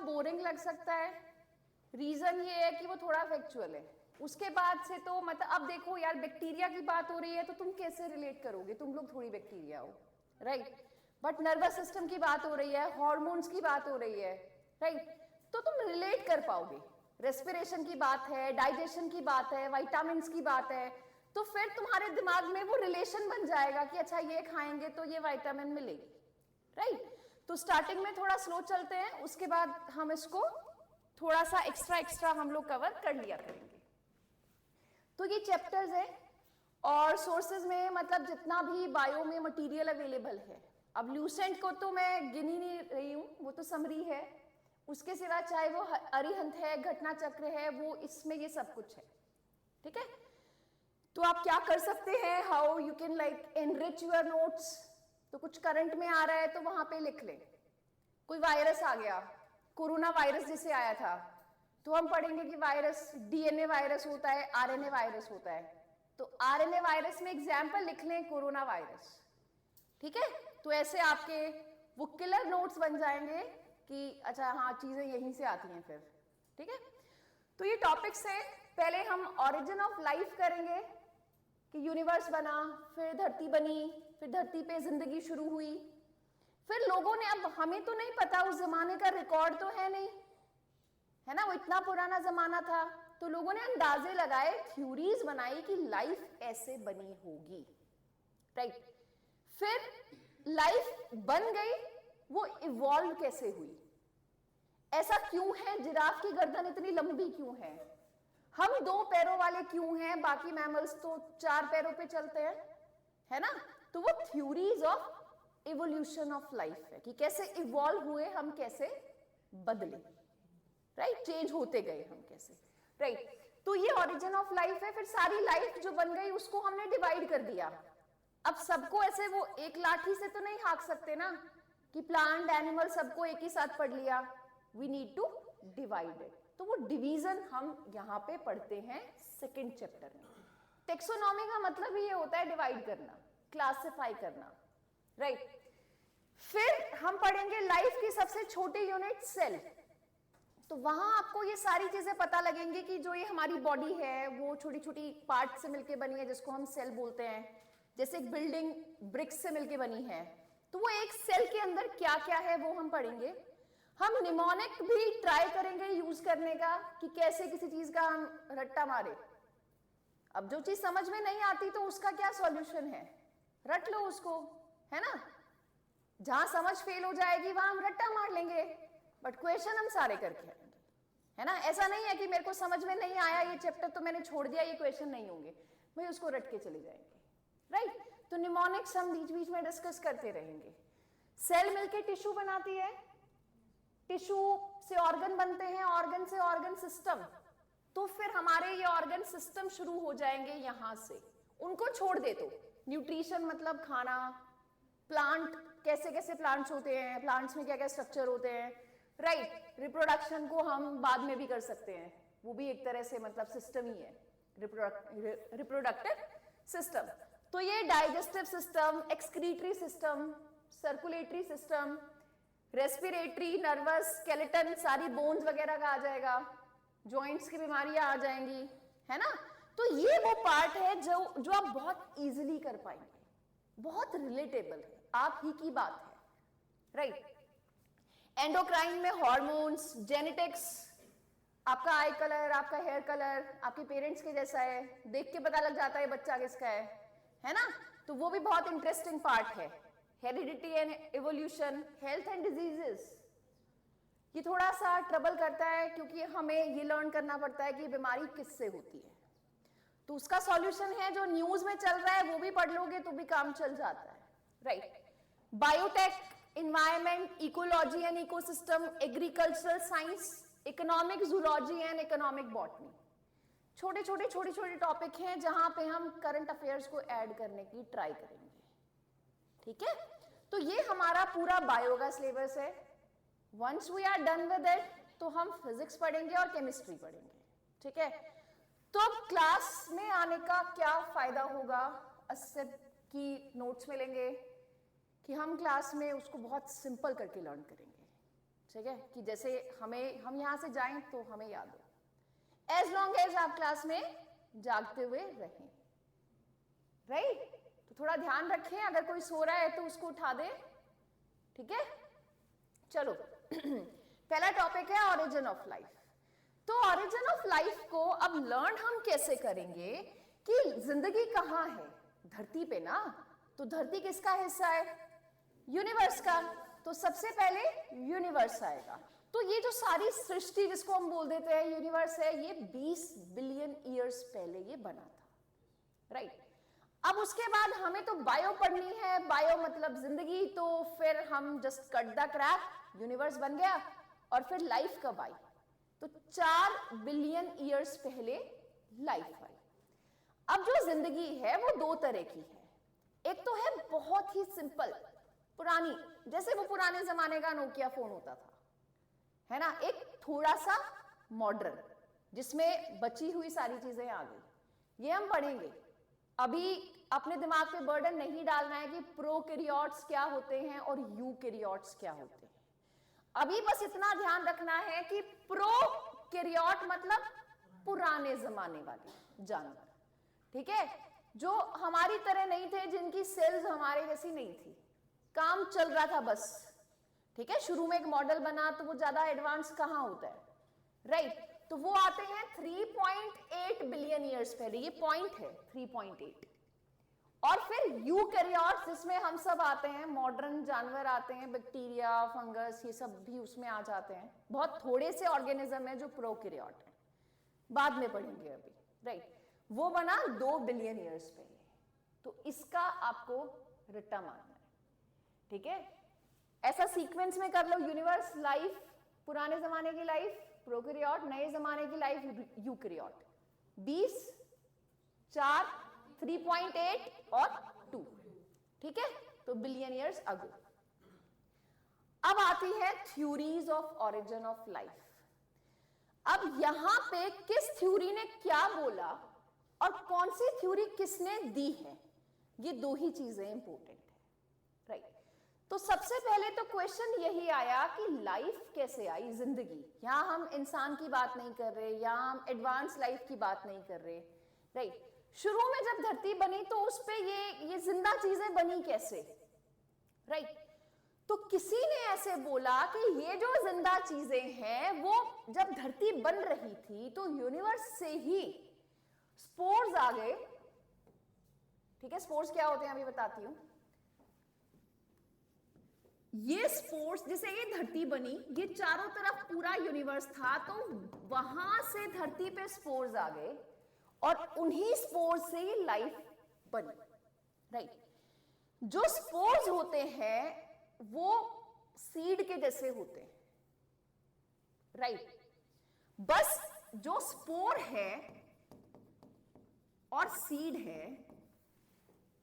Boring लग सकता है, रीजन ये है कि वो थोड़ा फैक्चुअल है। उसके बाद से तो मतलब अब देखो यार, बैक्टीरिया की बात हो रही है तो तुम कैसे रिलेट करोगे, तुम लोग थोड़ी बैक्टीरिया हो, राइट। बट नर्वस सिस्टम की बात हो रही है, हार्मोन्स की बात हो रही है, राइट, तो तुम रिलेट कर पाओगे। रेस्पिरेशन की बात है, डाइजेशन की बात है, विटामिन्स की बात है, तो फिर तुम्हारे दिमाग में वो रिलेशन बन जाएगा कि अच्छा ये खाएंगे तो ये विटामिन मिलेगी, राइट। तो स्टार्टिंग में थोड़ा स्लो चलते हैं, उसके बाद हम इसको थोड़ा सा एक्स्ट्रा हम लोग कवर कर लिया करेंगे। तो ये चैप्टर्स है, और सोर्सेज में मतलब जितना भी बायो में मटेरियल अवेलेबल है, अब ल्यूसेंट को तो मैं गिन ही नहीं रही हूँ, वो तो समरी है, उसके सिवा चाहे वो अरिहंत है, घटना चक्र है, वो इसमें ये सब कुछ है, ठीक है। तो आप क्या कर सकते हैं, how you can like enrich your notes. तो कुछ करंट में आ रहा है तो वहां पे लिख लें, कोई वायरस आ गया, कोरोना वायरस जैसे आया था, तो हम पढ़ेंगे कि वायरस डीएनए वायरस होता है, आरएनए वायरस होता है, तो आरएनए वायरस में एग्जाम्पल लिख लें कोरोना वायरस, ठीक है। तो ऐसे आपके वो किलर नोट्स बन जाएंगे कि अच्छा हाँ चीजें यहीं से आती हैं फिर, ठीक है। तो ये टॉपिक्स है, पहले हम ओरिजिन ऑफ लाइफ करेंगे कि यूनिवर्स बना, फिर धरती बनी, फिर धरती पे जिंदगी शुरू हुई, फिर लोगों ने, अब हमें तो नहीं पता, उस जमाने का रिकॉर्ड तो है नहीं, है ना, वो इतना पुराना जमाना था, तो लोगों ने अंदाजे लगाए, थ्योरीज बनाई कि लाइफ ऐसे बनी होगी, राइट। फिर लाइफ बन गई, वो इवॉल्व कैसे हुई, ऐसा क्यों है, जिराफ की गर्दन इतनी लंबी क्यों है, हम 2 पैरों वाले क्यों हैं, बाकी मैमल्स तो 4 पैरों पे चलते हैं, है ना। तो वो theories of evolution of life है कि कैसे इवॉल्व हुए हम, कैसे बदले, राइट, चेंज होते गए हम कैसे, राइट। तो ये ओरिजिन ऑफ लाइफ है। फिर सारी लाइफ जो बन गई उसको हमने डिवाइड कर दिया। अब सबको ऐसे वो एक लाठी से तो नहीं हाँक सकते ना कि प्लांट एनिमल सबको एक ही साथ पढ़ लिया, we need to divide it. तो वो डिवीजन हम यहां पे पढ़ते हैं सेकेंड चैप्टर में। टेक्सोनॉमी का मतलब ही ये होता है डिवाइड करना, क्लासिफाई करना, राइट। फिर हम पढ़ेंगे लाइफ की सबसे छोटी यूनिट सेल। तो वहां आपको ये सारी चीजें पता लगेंगी कि जो ये हमारी बॉडी है वो छोटी छोटी पार्ट से मिलकर बनी है, जिसको हम सेल बोलते हैं। जैसे एक बिल्डिंग ब्रिक्स से मिलकर बनी है, तो वो एक सेल के अंदर क्या क्या है वो हम पढ़ेंगे। हम निमोनिक भी ट्राई करेंगे यूज करने का कि कैसे किसी चीज का हम रट्टा मारे। अब जो चीज समझ में नहीं आती तो उसका क्या सॉल्यूशन है, रट लो उसको, है ना। जहां समझ फेल हो जाएगी वहां हम रट्टा मार लेंगे, बट क्वेश्चन हम सारे करके आएंगे, है ना। ऐसा नहीं है कि मेरे को समझ में नहीं आया ये चैप्टर तो मैंने छोड़ दिया, ये क्वेश्चन नहीं होंगे, भाई उसको रट के चले जाएंगे, राइट। तो निमोनिक्स हम बीच बीच में डिस्कस करते रहेंगे। सेल मिलके टिश्यू बनाती है, टिश्यू से ऑर्गन बनते हैं, ऑर्गन से ऑर्गन सिस्टम, तो फिर हमारे ये ऑर्गन सिस्टम शुरू हो जाएंगे यहां से। उनको छोड़ दे तो न्यूट्रिशन मतलब खाना, प्लांट कैसे कैसे प्लांट्स होते हैं, प्लांट्स में क्या क्या स्ट्रक्चर होते हैं, राइट। रिप्रोडक्शन को हम बाद में भी कर सकते हैं, वो भी एक तरह से मतलब सिस्टम ही है, रिप्रोडक्टिव सिस्टम। तो ये digestive system, excretory system, circulatory system, respiratory, nervous, skeleton, सारी बोन्स वगैरह का आ जाएगा, जॉइंट्स की बीमारियां आ जाएंगी, है ना। तो ये वो पार्ट है जो आप बहुत इजीली कर पाएंगे, बहुत रिलेटेबल है, आप ही की बात है, राइट। एंडोक्राइन में हार्मोन्स, जेनेटिक्स, आपका आई कलर, आपका हेयर कलर आपके पेरेंट्स के जैसा है, देख के पता लग जाता है बच्चा किसका है ना। तो वो भी बहुत इंटरेस्टिंग पार्ट है। Heredity and evolution, health and diseases, ये थोड़ा सा ट्रबल करता है क्योंकि हमें ये लर्न करना पड़ता है कि बीमारी किससे होती है। तो उसका सॉल्यूशन है जो न्यूज में चल रहा है वो भी पढ़ लोगे तो भी काम चल जाता है, right. Biotech, environment, ecology and ecosystem, agricultural science, economic zoology and economic botany, छोटे छोटे टॉपिक हैं जहां पे हम करंट अफेयर्स को ऐड करने की ट्राई करेंगे, ठीक है। तो ये हमारा पूरा बायो का सिलेबस है। Once we are done with it तो हम फिजिक्स पढ़ेंगे और केमिस्ट्री पढ़ेंगे, ठीक है। तो अब क्लास में आने का क्या फायदा होगा, अस्सिप की नोट्स मिलेंगे कि हम क्लास में उसको बहुत सिंपल करके लर्न करेंगे, ठीक है, कि जैसे हम यहां से जाएं तो हमें याद हो, एज लॉन्ग एज आप क्लास में जागते हुए रहें, राइट। तो थोड़ा ध्यान रखें, अगर कोई सो रहा है तो उसको उठा दे, ठीक है। चलो पहला टॉपिक है ऑरिजिन ऑफ लाइफ। तो ऑरिजिन ऑफ लाइफ को अब लर्न हम कैसे करेंगे कि जिंदगी कहां है, धरती पे ना। तो धरती किसका हिस्सा है, यूनिवर्स का। तो सबसे पहले यूनिवर्स आएगा। तो ये जो सारी सृष्टि जिसको हम बोल देते हैं यूनिवर्स है, ये 20 बिलियन ईयर्स पहले ये बना था, राइट। अब उसके बाद हमें तो बायो पढ़नी है, बायो मतलब जिंदगी। तो फिर हम just cut the crap, universe बन गया और फिर लाइफ कब आई, तो 4 बिलियन ईयर्स पहले लाइफ आई। अब जो जिंदगी है वो 2 तरह की है। एक तो है बहुत ही सिंपल पुरानी, जैसे वो पुराने जमाने का नोकिया फोन होता था, है ना। एक थोड़ा सा मॉडर्न जिसमें बची हुई सारी चीजें आ गई, ये हम पढ़ेंगे। अभी अपने दिमाग पे बर्डन नहीं डालना है कि प्रोकैरियोट्स क्या होते हैं और यूकैरियोट्स क्या होते हैं। अभी बस इतना ध्यान रखना है कि प्रोकैरियोट मतलब पुराने जमाने वाले जानवर, ठीक है, जो हमारी तरह नहीं थे, जिनकी सेल्स हमारे जैसी नहीं थी, काम चल रहा था बस, ठीक है। शुरू में एक मॉडल बना तो वो ज्यादा एडवांस कहां होता है, राइट। तो वो आते हैं 3.8 बिलियन ईयर्स पहले, ये पॉइंट है 3.8। और फिर यूकैरियोट्स जिसमें हम सब आते हैं, मॉडर्न जानवर आते हैं, बैक्टीरिया, फंगस, ये सब भी उसमें आ जाते हैं। बहुत थोड़े से ऑर्गेनिज्म है जो प्रोकैरियोट है, बाद में पढ़ेंगे अभी, राइट। वो बना 2 बिलियन ईयर्स पहले। तो इसका आपको रट्टा मारना है, ठीक है। ऐसा सीक्वेंस में कर लो, यूनिवर्स, लाइफ, पुराने जमाने की लाइफ प्रोकैरियोट, नए जमाने की लाइफ यूकैरियोट। 20, 4, 3.8 और 2, ठीक है। तो बिलियन ईयर्स अगो। अब आती है theories of origin of life. अब यहां पे किस थ्योरी ने क्या बोला और कौन सी थ्योरी किसने दी है, ये 2 ही चीजें इंपॉर्टेंट है, राइट। तो सबसे पहले तो क्वेश्चन यही आया कि लाइफ कैसे आई, जिंदगी। यहां हम इंसान की बात नहीं कर रहे, यहां हम एडवांस लाइफ की बात नहीं कर रहे, राइट। शुरू में जब धरती बनी तो उस पे ये जिंदा चीजें बनी कैसे, राइट। तो किसी ने ऐसे बोला कि ये जो जिंदा चीजें हैं वो जब धरती बन रही थी तो यूनिवर्स से ही स्पोर्स आ गए, ठीक है। स्पोर्स क्या होते हैं अभी बताती हूं। ये स्पोर्स, जैसे ये धरती बनी, ये चारों तरफ पूरा यूनिवर्स था, तो वहां से धरती पे स्पोर्स आ गए और उन्हीं स्पोर्स से ये लाइफ बनी, राइट। जो स्पोर्स होते हैं वो सीड के जैसे होते हैं, राइट। बस जो स्पोर है और सीड है,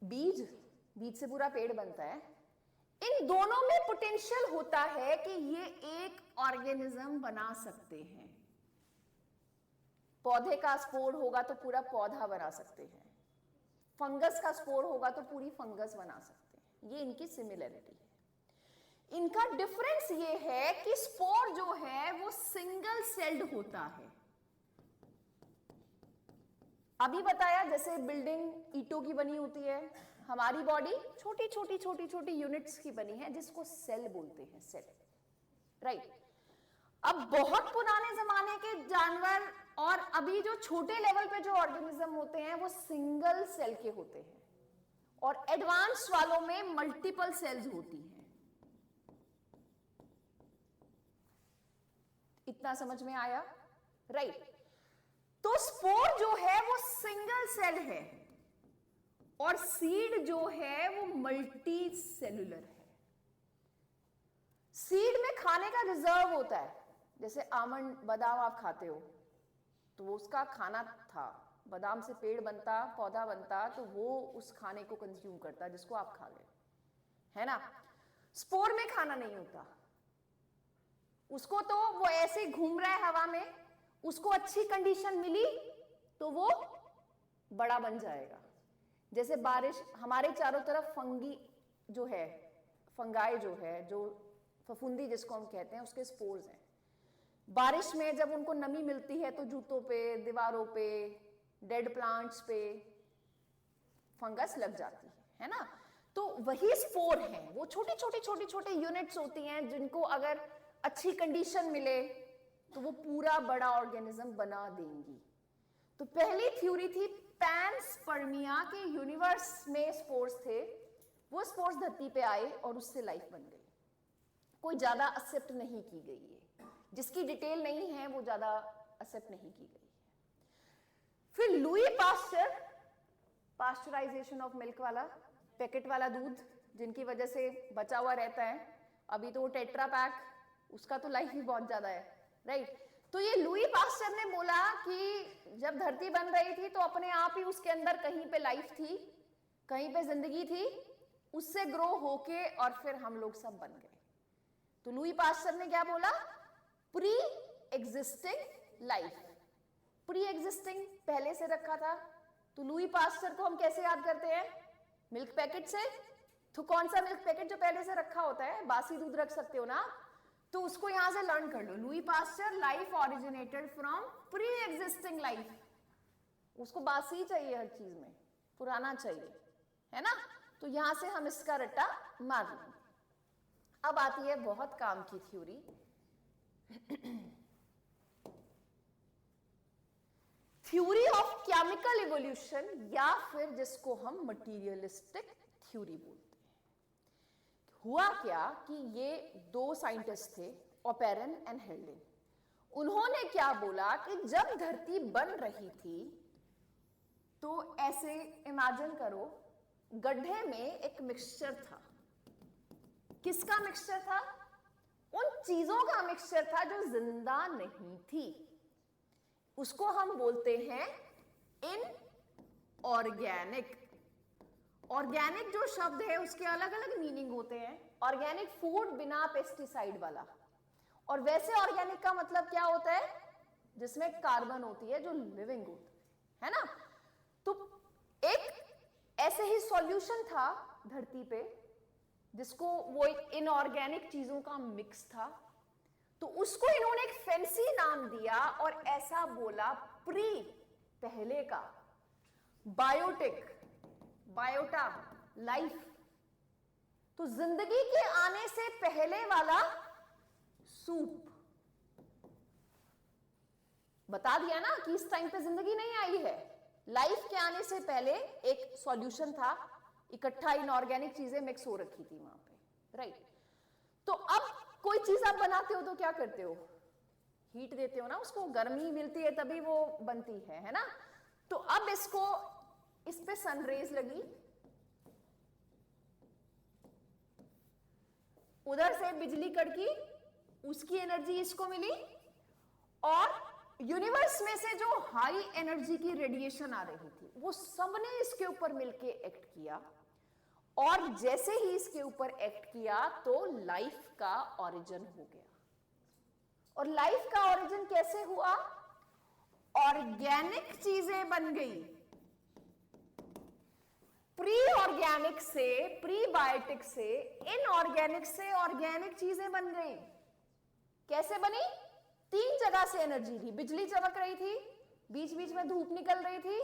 बीज से पूरा पेड़ बनता है, इन दोनों में पोटेंशियल होता है कि ये एक ऑर्गेनिज्म बना सकते हैं। पौधे का स्पोर होगा तो पूरा पौधा बना सकते हैं, फंगस का स्पोर होगा तो पूरी फंगस बना सकते हैं। ये इनकी सिमिलरिटी है। इनका डिफरेंस ये है कि स्पोर जो है वो सिंगल सेल्ड होता है। अभी बताया जैसे बिल्डिंग ईंटों की बनी होती है, हमारी बॉडी छोटी छोटी छोटी छोटी यूनिट्स की बनी है जिसको सेल बोलते हैं, सेल, राइट। अब बहुत पुराने जमाने के जानवर और अभी जो छोटे लेवल पे जो ऑर्गेनिज्म होते हैं वो सिंगल सेल के होते हैं और एडवांस वालों में मल्टीपल सेल्स होती हैं। इतना समझ में आया, राइट। तो स्पोर जो है वो सिंगल सेल है और सीड जो है वो मल्टी सेलुलर है। सीड में खाने का रिजर्व होता है, जैसे आमंड, बादाम आप खाते हो तो वो उसका खाना था, बादाम से पेड़ बनता, पौधा बनता, तो वो उस खाने को कंज्यूम करता जिसको आप खा गए, है ना। स्पोर में खाना नहीं होता, उसको तो वो ऐसे घूम रहा है हवा में, उसको अच्छी कंडीशन मिली तो वो बड़ा बन जाएगा। जैसे बारिश, हमारे चारों तरफ फंगी जो है, फंगाई जो है, जो फफूंदी जिसको हम कहते हैं, उसके स्पोर्स हैं। बारिश में जब उनको नमी मिलती है तो जूतों पे, दीवारों पे, डेड प्लांट्स पे फंगस लग जाती है ना। तो वही स्पोर हैं, वो छोटी छोटी छोटी छोटी यूनिट्स होती हैं जिनको अगर अच्छी कंडीशन मिले तो वो पूरा बड़ा ऑर्गेनिज्म बना देंगी। तो पहली थ्योरी थी पैनस्पर्मिया के यूनिवर्स में स्पोर्स थे, वो स्पोर्स धरती पे आए और उससे लाइफ बन गई। कोई ज्यादा एक्सेप्ट नहीं की गई है, जिसकी डिटेल नहीं है वो ज्यादा एक्सेप्ट नहीं की गई है। फिर Louis Pasteur, pasteurization of milk वाला, पैकेट वाला दूध जिनकी वजह से बचा हुआ रहता है, अभी तो वो टेट्रा पैक, उसका तो लाइफ भी बहुत ज्यादा है, राइट। तो ये लुई पास्चर ने बोला कि जब धरती बन रही थी तो अपने आप ही उसके अंदर कहीं पे लाइफ थी, कहीं पे जिंदगी थी, उससे ग्रो होके और फिर हम लोग सब बन गए। तो लुई पास्चर ने क्या बोला, pre existing life, pre existing पहले से रखा था। तो लुई पास्चर को हम कैसे याद करते हैं, मिल्क पैकेट से। तो कौन सा मिल्क पैकेट जो पहले से रखा होता है, बासी दूध रख सकते हो ना, तो उसको यहां से लर्न कर लो। Louis Pasteur, life originated from pre existing life. उसको बासी ही चाहिए, हर चीज में पुराना चाहिए, है ना। तो यहां से हम इसका रट्टा मार लेंगे। अब आती है बहुत काम की theory, theory of chemical evolution, या फिर जिसको हम मटीरियलिस्टिक थ्योरी बोलते हैं। हुआ क्या कि ये दो साइंटिस्ट थे, ओपेरन एंड हेल्डेन। उन्होंने क्या बोला कि जब धरती बन रही थी तो ऐसे इमेजिन करो, गड्ढे में एक मिक्सचर था। किसका मिक्सचर था, उन चीजों का मिक्सचर था जो जिंदा नहीं थी। उसको हम बोलते हैं इनऑर्गेनिक। ऑर्गेनिक जो शब्द है उसके अलग अलग मीनिंग होते हैं। ऑर्गेनिक फूड बिना पेस्टिसाइड वाला, और वैसे ऑर्गेनिक का मतलब क्या होता है, जिसमें कार्बन होती है, जो लिविंग होता है ना। तो एक ऐसे ही सॉल्यूशन था धरती पे, जिसको वो एक इनऑर्गेनिक चीजों का मिक्स था। तो उसको इन्होंने एक फैंसी नाम दिया और ऐसा बोला, प्री, पहले का, बायोटिक, बायोटा, लाइफ। तो जिंदगी के आने से पहले वाला सूप। बता दिया ना कि इस टाइम पे जिंदगी नहीं आई है, लाइफ के आने से पहले एक सॉल्यूशन था, इकट्ठा इनऑर्गेनिक चीजें मिक्स हो रखी थी वहां पे, राइट। तो अब कोई चीज आप बनाते हो तो क्या करते हो, हीट देते हो ना, उसको गर्मी मिलती है तभी वो बनती है ना। तो अब इसको, इस पे सनरेज लगी, उधर से बिजली कड़की, उसकी एनर्जी इसको मिली, और यूनिवर्स में से जो हाई एनर्जी की रेडिएशन आ रही थी वो सबने इसके ऊपर मिलके एक्ट किया, और जैसे ही इसके ऊपर एक्ट किया तो लाइफ का ओरिजिन हो गया। और लाइफ का ओरिजिन कैसे हुआ, ऑर्गेनिक चीजें बन गई, प्री ऑर्गेनिक से, प्री बायोटिक से, इनऑर्गेनिक से ऑर्गेनिक चीजें बन गई। कैसे बनी, तीन जगह से एनर्जी थी, बिजली चमक रही थी, बीच बीच में धूप निकल रही थी,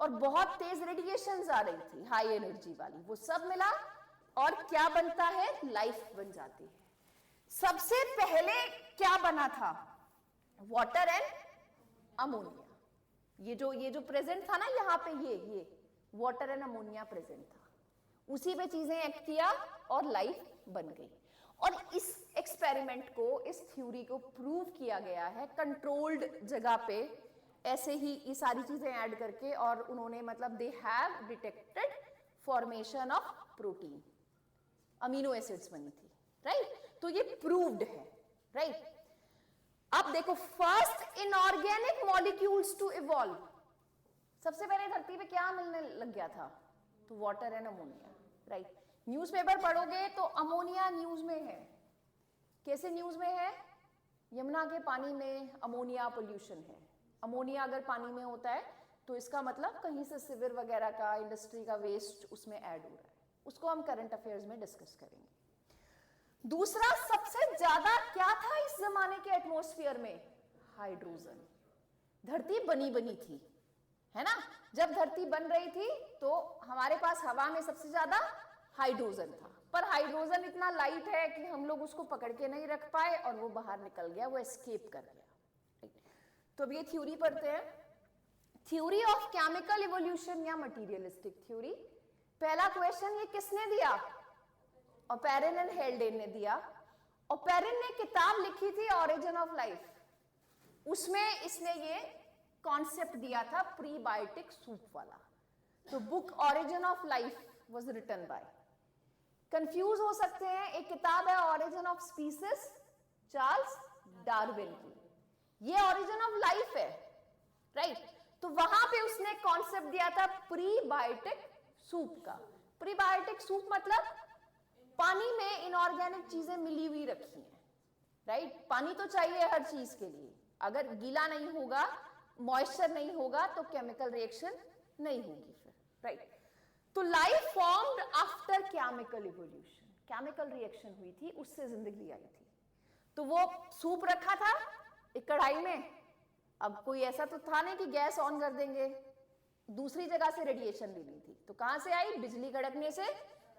और बहुत तेज रेडिएशंस आ रही थी हाई एनर्जी वाली, वो सब मिला और क्या बनता है, लाइफ बन जाती है। सबसे पहले क्या बना था, वाटर एंड अमोनिया। ये जो प्रेजेंट था ना यहाँ पे, ये वाटर एंड अमोनिया प्रेजेंट था, उसी पे चीजें एक्ट किया और लाइफ बन गई। और इस एक्सपेरिमेंट को, इस थ्योरी को प्रूव किया गया है कंट्रोल्ड जगह पे, ऐसे ही ये सारी चीजें ऐड करके, और उन्होंने मतलब they have detected formation of protein, amino acids बनी थी, राइट। तो ये प्रूव्ड है, राइट। अब देखो, first inorganic molecules to evolve, सबसे पहले धरती पे क्या मिलने लग गया था, तो water and ammonia, right. Newspaper पढ़ोगे तो अमोनिया न्यूज में है। कैसे न्यूज में है, यमुना के पानी में अमोनिया पोल्यूशन है। अमोनिया अगर पानी में होता है तो इसका मतलब कहीं से सिवर वगैरह का, इंडस्ट्री का वेस्ट उसमें ऐड हो रहा है। उसको हम करंट अफेयर्स में डिस्कस करेंगे। दूसरा, सबसे ज्यादा क्या था इस जमाने के एटमॉस्फेयर में? हाइड्रोजन। धरती बनी बनी थी, है ना? जब धरती बन रही थी तो हमारे पास हवा में सबसे ज्यादा हाइड्रोजन था, पर हाइड्रोजन इतना लाइट है कि हम लोग उसको पकड़ के नहीं रख पाए और वो बाहर निकल गया, वो एस्केप कर गया। तो अब ये थ्योरी पढ़ते हैं, थ्योरी ऑफ केमिकल इवोल्यूशन या मटीरियलिस्टिक थ्योरी। पहला क्वेश्चन ये किसने दिया? ओपेरिन एंड हेल्डेन ने दिया। ओपेरिन ने किताब लिखी थी ऑरिजिन ऑफ लाइफ, उसमें इसने ये कॉन्सेप्ट दिया था प्रीबायोटिक सूप वाला। तो book origin of life was written by, confuse हो सकते हैं, एक किताब है origin of species, Charles Darwin की, ये ऑरिजिन ऑफ लाइफ है, राइट? तो वहां पे उसने कॉन्सेप्ट दिया था प्रीबायोटिक सूप का। प्रीबायोटिक सूप मतलब पानी में इनऑर्गेनिक चीजें मिली हुई रखी हैं, राइट? पानी तो चाहिए हर चीज के लिए, अगर गीला नहीं होगा, मॉइस्चर नहीं होगा तो केमिकल रिएक्शन नहीं होगी फिर, राइट? तो life formed after chemical evolution, chemical reaction हुई थी, उससे जिंदगी आई थी। तो वो सूप रखा था एक कढ़ाई में, अब कोई ऐसा तो था नहीं कि गैस ऑन कर देंगे, दूसरी जगह से रेडिएशन लेनी थी, तो कहां से आई? बिजली कड़कने से,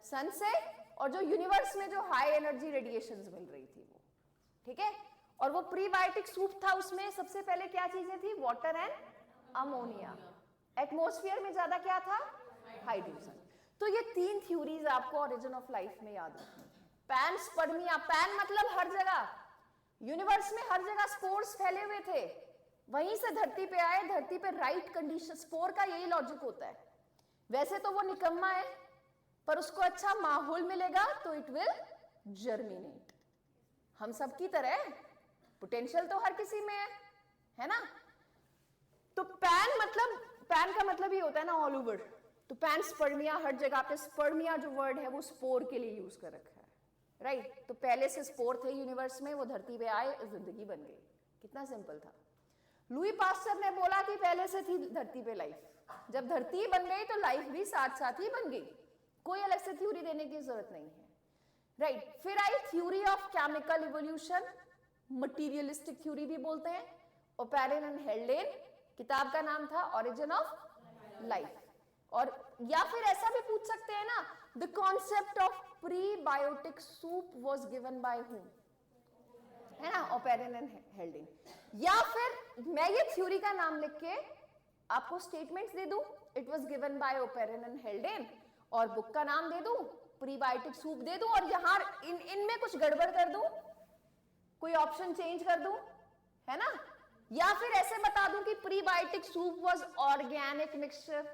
सन से, और जो यूनिवर्स में जो हाई एनर्जी रेडिएशंस मिल रही थी वो, ठीक है? और वो प्रीबायोटिक सूप था, उसमें सबसे पहले क्या चीजें थी? Water and ammonia. एटमॉस्फेयर में ज्यादा क्या था? हाइड्रोजन। तो ये तीन थ्योरीज आपको ओरिजिन ऑफ लाइफ में याद रखनी है। पैनस्पर्मिया, पैन मतलब हर जगह, यूनिवर्स में हर जगह स्पोर्स फैले हुए थे, वहीं से धरती पे आए, धरती पे राइट कंडीशन, स्पोर का यही लॉजिक होता है। वैसे तो वो निकम्मा है, पर उसको अच्छा माहौल मिलेगा तो इट विल जर्मिनेट। हम सब की तरह पोटेंशियल तो हर किसी में है ना? तो पैन मतलब, पैन का मतलब ही होता है ना ऑल ओवर, तो पैन स्पर्मिया, हर जगह पे स्पर्मिया जो वर्ड है वो स्पोर के लिए यूज कर रखा है, राइट? तो पहले से स्पोर थे यूनिवर्स में, वो धरती पे आए, जिंदगी बन गई। कितना सिंपल था। लुई पास्चर ने बोला कि पहले से थी धरती पे लाइफ, जब धरती बन गई तो लाइफ भी साथ साथ ही बन गई, कोई अलग से थ्योरी देने की जरूरत नहीं है, राइट? फिर आई theory of chemical evolution, materialistic theory भी बोलते हैं। ओपेरिन एंड हेल्डेन, किताब का नाम था ऑरिजिन ऑफ लाइफ। और या फिर ऐसा भी पूछ सकते हैं ना, the concept of prebiotic soup was given by whom, है ना? Oparin and हेल्डेन। या फिर मैं ये थ्योरी का नाम लिख के आपको स्टेटमेंट्स दे दूं, it was given by Oparin and हेल्डेन, और बुक का नाम दे दूं, प्रीबायोटिक सूप दे दूं, और यहां इनमें कुछ गड़बड़ कर दूं, कोई ऑप्शन चेंज कर दूं, है ना? या फिर ऐसे बता दूं कि prebiotic soup was organic mixture.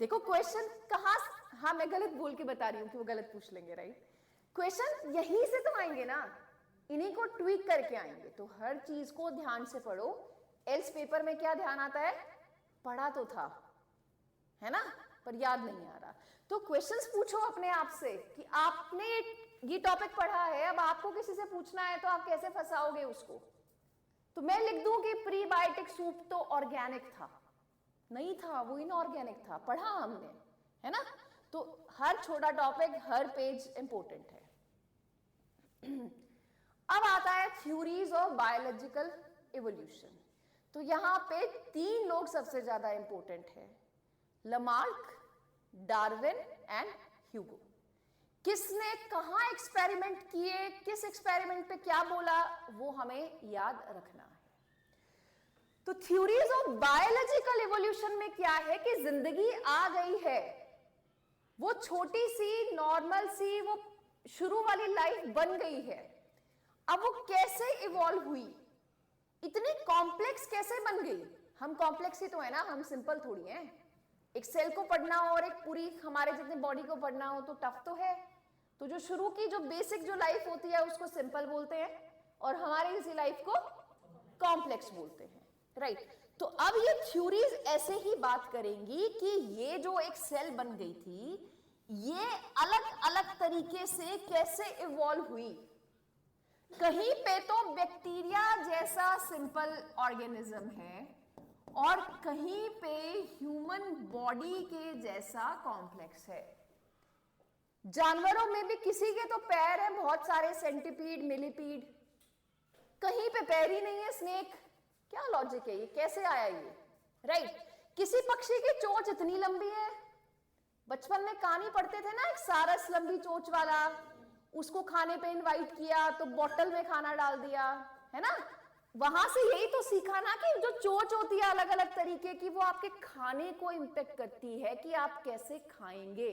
देखो क्वेश्चन कहां, हाँ मैं गलत बोल के बता रही हूं कि वो गलत पूछ लेंगे, राइट? क्वेश्चन यहीं से तो आएंगे ना, इन्हीं को ट्वीक करके आएंगे। तो हर चीज को ध्यान से पढ़ो, एल्स पेपर में क्या ध्यान आता है? पढ़ा तो था, है ना, पर याद नहीं आ रहा। तो क्वेश्चंस पूछो अपने आप से कि आपने ये टॉपिक पढ़ा है, अब आपको किसी से पूछना है तो आप कैसे फंसाओगे उसको? तो मैं लिख दूं कि प्रीबायोटिक सूप तो ऑर्गेनिक था, नहीं था, वो इनऑर्गेनिक था, पढ़ा हमने, है ना? तो हर छोटा टॉपिक, हर पेज इंपॉर्टेंट है। अब आता है थ्योरीज ऑफ बायोलॉजिकल इवोल्यूशन। तो यहां पे तीन लोग सबसे ज्यादा इंपॉर्टेंट है, लमार्क, डार्विन एंड ह्यूगो। किसने कहां एक्सपेरिमेंट किए, किस एक्सपेरिमेंट पे क्या बोला, वो हमें याद रखना है। तो थ्योरीज ऑफ बायोलॉजिकल इवोल्यूशन में क्या है कि जिंदगी आ गई है, वो छोटी सी नॉर्मल सी वो शुरू वाली लाइफ बन गई है, अब वो कैसे इवॉल्व हुई, इतनी कॉम्प्लेक्स कैसे बन गई? हम कॉम्प्लेक्स ही तो है ना, हम सिंपल थोड़ी हैं। एक सेल को पढ़ना हो और एक पूरी हमारे जितनी बॉडी को पढ़ना हो तो टफ तो है। तो जो शुरू की जो बेसिक जो लाइफ होती है उसको सिंपल बोलते हैं, और हमारे इसी लाइफ को कॉम्प्लेक्स बोलते हैं, राइट? तो अब ये थ्योरीज ऐसे ही बात करेंगी कि ये जो एक सेल बन गई थी, ये अलग अलग तरीके से कैसे इवॉल्व हुई। कहीं पे तो बैक्टीरिया जैसा सिंपल ऑर्गेनिज्म है, और कहीं पे ह्यूमन बॉडी के जैसा कॉम्प्लेक्स है। जानवरों में भी किसी के तो पैर है बहुत सारे, सेंटीपीड, मिलीपीड, कहीं पे पैर ही नहीं है स्नेक। क्या लॉजिक है ये, कैसे आया ये? राइट। किसी पक्षी की चोंच इतनी लंबी है, बचपन में कहानी पढ़ते थे ना, एक सारस लंबी चोंच वाला, उसको खाने पे इनवाइट किया तो बोतल में खाना डाल दिया, है ना? वहां से यही तो सीखा ना कि जो चोंच होती है अलग अलग तरीके की, वो आपके खाने को इंपेक्ट करती है कि आप कैसे खाएंगे।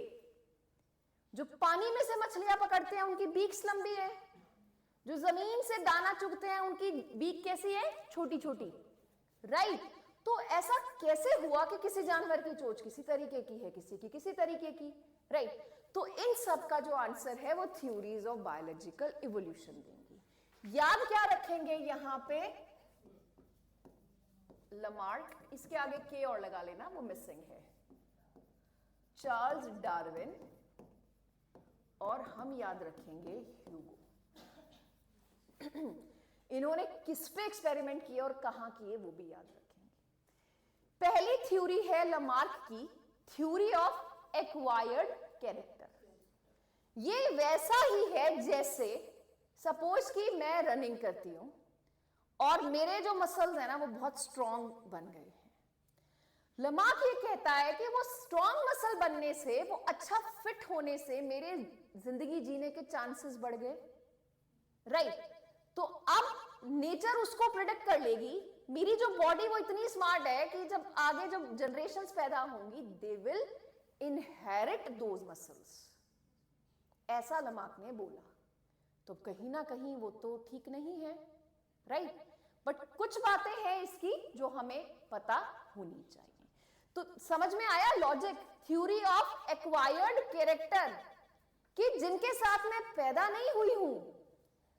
जो पानी में से मछलियां पकड़ते हैं उनकी बीक्स लंबी है, जो जमीन से दाना चुगते हैं उनकी बीक कैसी है? छोटी छोटी। राइट। तो ऐसा कैसे हुआ कि किसी जानवर की चोंच किसी तरीके की है, किसी की किसी तरीके की? राइट। तो इन सब का जो आंसर है वो थ्योरीज ऑफ बायोलॉजिकल इवोल्यूशन देंगी। याद क्या रखेंगे यहां पे? लमार्क, इसके आगे के और लगा लेना, वो मिसिंग है। चार्ल्स डार्विन, और हम याद रखेंगे ह्यूगो। इन्होंने किस पे एक्सपेरिमेंट किए और कहां किए वो भी याद रखेंगे। पहली थ्योरी है लमार्क की, थ्योरी ऑफ एक्वायर्ड कैरेक्टर। ये वैसा ही है जैसे सपोज कि मैं रनिंग करती हूं और मेरे जो मसल्स हैं ना वो बहुत स्ट्रांग बन गए हैं। लमार्क ये कहता है कि वो स्ट्रांग मसल बनने से, वो अच्छा फिट होने से मेरे जिंदगी जीने के चांसेस बढ़ गए। राइट। तो अब नेचर उसको प्रिडिक्ट कर लेगी, मेरी जो बॉडी वो इतनी स्मार्ट है कि जब आगे जब जनरेशंस पैदा होंगी, they will inherit those muscles. ऐसा लमार्क ने बोला। तो कहीं ना कहीं वो तो ठीक नहीं है। राइट। बट कुछ बातें हैं इसकी जो हमें पता होनी चाहिए। तो समझ में आया logic? Theory of acquired character, कि जिनके साथ मैं पैदा नहीं हुई हूं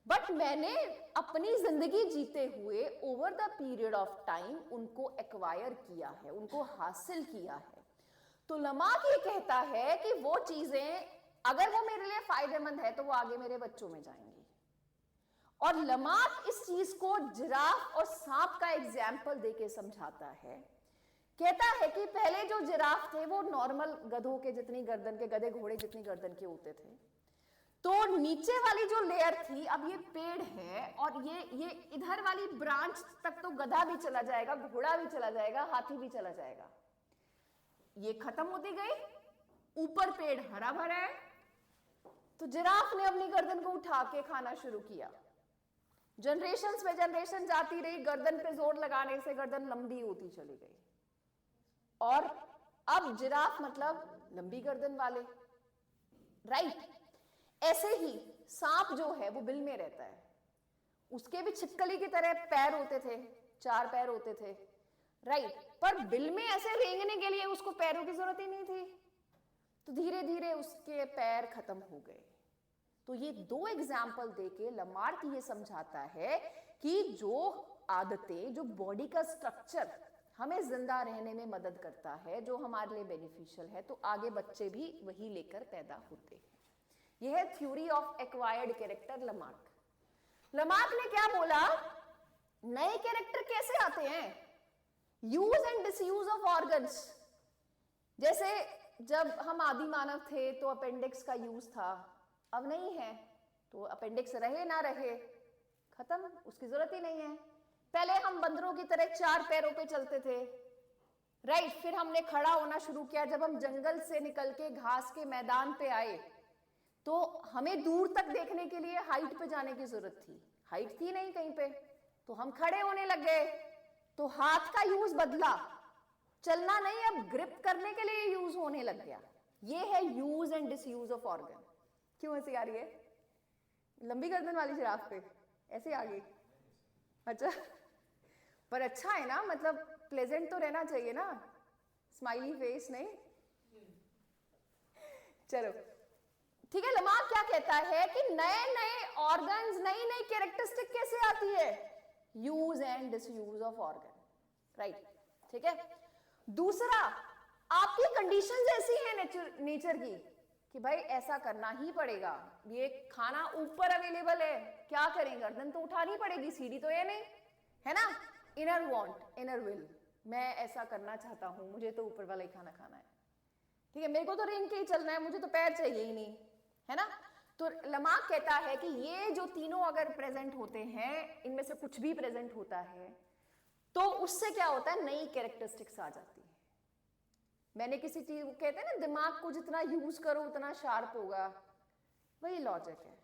बट मैंने अपनी जिंदगी जीते हुए over the period of time उनको एक्वायर किया है, उनको हासिल किया है। तो लमार्क ये कहता है कि वो चीजें अगर वो मेरे लिए फायदेमंद है तो वो आगे मेरे बच्चों में जाएंगी। और लमार्क इस चीज को जिराफ और सांप का एग्जाम्पल देके समझाता है। कहता है कि पहले जो जिराफ थे वो नॉर्मल गधों के जितनी गर्दन के, गधे घोड़े जितनी गर्दन के होते थे। तो नीचे वाली जो लेयर थी, अब ये पेड़ है और ये इधर वाली ब्रांच तक तो गधा भी चला जाएगा, घोड़ा भी चला जाएगा, हाथी भी चला जाएगा। ये खत्म होती गई, ऊपर पेड़ हरा भरा है। तो जिराफ ने अपनी गर्दन को उठा के खाना शुरू किया। जनरेशन पे जनरेशन जाती रही, गर्दन पे जोर लगाने से गर्दन लंबी होती चली गई। और अब जिराफ मतलब लंबी गर्दन वाले। राइट। ऐसे ही सांप जो है वो बिल में रहता है, उसके भी छिपकली की तरह पैर होते थे, 4 पैर होते थे। राइट। पर बिल में ऐसे रेंगने के लिए उसको पैरों की जरूरत ही नहीं थी। तो धीरे धीरे उसके पैर खत्म हो गए। तो ये 2 एग्जाम्पल देके लमार्क ये समझाता है कि जो आदतें, जो बॉडी का स्ट्रक्चर हमें जिंदा रहने में मदद करता है, जो हमारे लिए बेनिफिशियल है, तो आगे बच्चे भी वही लेकर पैदा होते हैं। यह है theory of acquired character Lamarck. Lamarck ने क्या बोला? नए कैरेक्टर कैसे आते हैं? Use and disuse of organs. जैसे जब हम आदि मानव थे तो अपेंडिक्स का यूज था, अब नहीं है, तो अपेंडिक्स रहे ना रहे, खत्म, उसकी जरूरत ही नहीं है। पहले हम बंदरों की तरह 4 पैरों पे चलते थे। राइट। फिर हमने खड़ा होना शुरू किया। जब हम जंगल से निकल के घास के मैदान पे आए तो हमें दूर तक देखने के लिए हाइट पे जाने की जरूरत थी, हाइट थी नहीं कहीं पे, तो हम खड़े होने लग गए। तो हाथ का यूज बदला, चलना नहीं, अब ग्रिप करने के लिए यूज होने लग गया। ये है use and disuse of organ. क्यों ऐसी आ रही है? लंबी गर्दन वाली जिराफ पे ऐसे आ गई? अच्छा, पर अच्छा है ना, मतलब प्लेजेंट तो रहना चाहिए ना, स्माइली फेस नहीं। चलो ठीक है। लमार्क क्या कहता है कि नए नए ऑर्गन्स, नई नई कैरेक्टरिस्टिक कैसे आती है? Use and disuse of organ. Right. ठीक है। दूसरा, आपकी कंडीशंस ऐसी है नेचर की कि भाई ऐसा करना ही पड़ेगा। ये खाना ऊपर अवेलेबल है, क्या करें, गर्दन तो उठानी पड़ेगी, सीढ़ी तो ये नहीं है ना। इनर वांट, इनर विल, मैं ऐसा करना चाहता हूं, मुझे तो ऊपर वाला ही खाना खाना है। ठीक है, मेरे को तो रेंग के ही चलना है, मुझे तो पैर चाहिए ही नहीं। है ना। तो लमार्क कहता है कि ये जो तीनों अगर प्रेजेंट होते हैं, इनमें से कुछ भी प्रेजेंट होता है, तो उससे क्या होता है, नई कैरेक्टरिस्टिक्स आ जाती है। मैंने किसी चीज को कहते हैं ना, दिमाग को जितना यूज करो उतना शार्प होगा, वही लॉजिक है,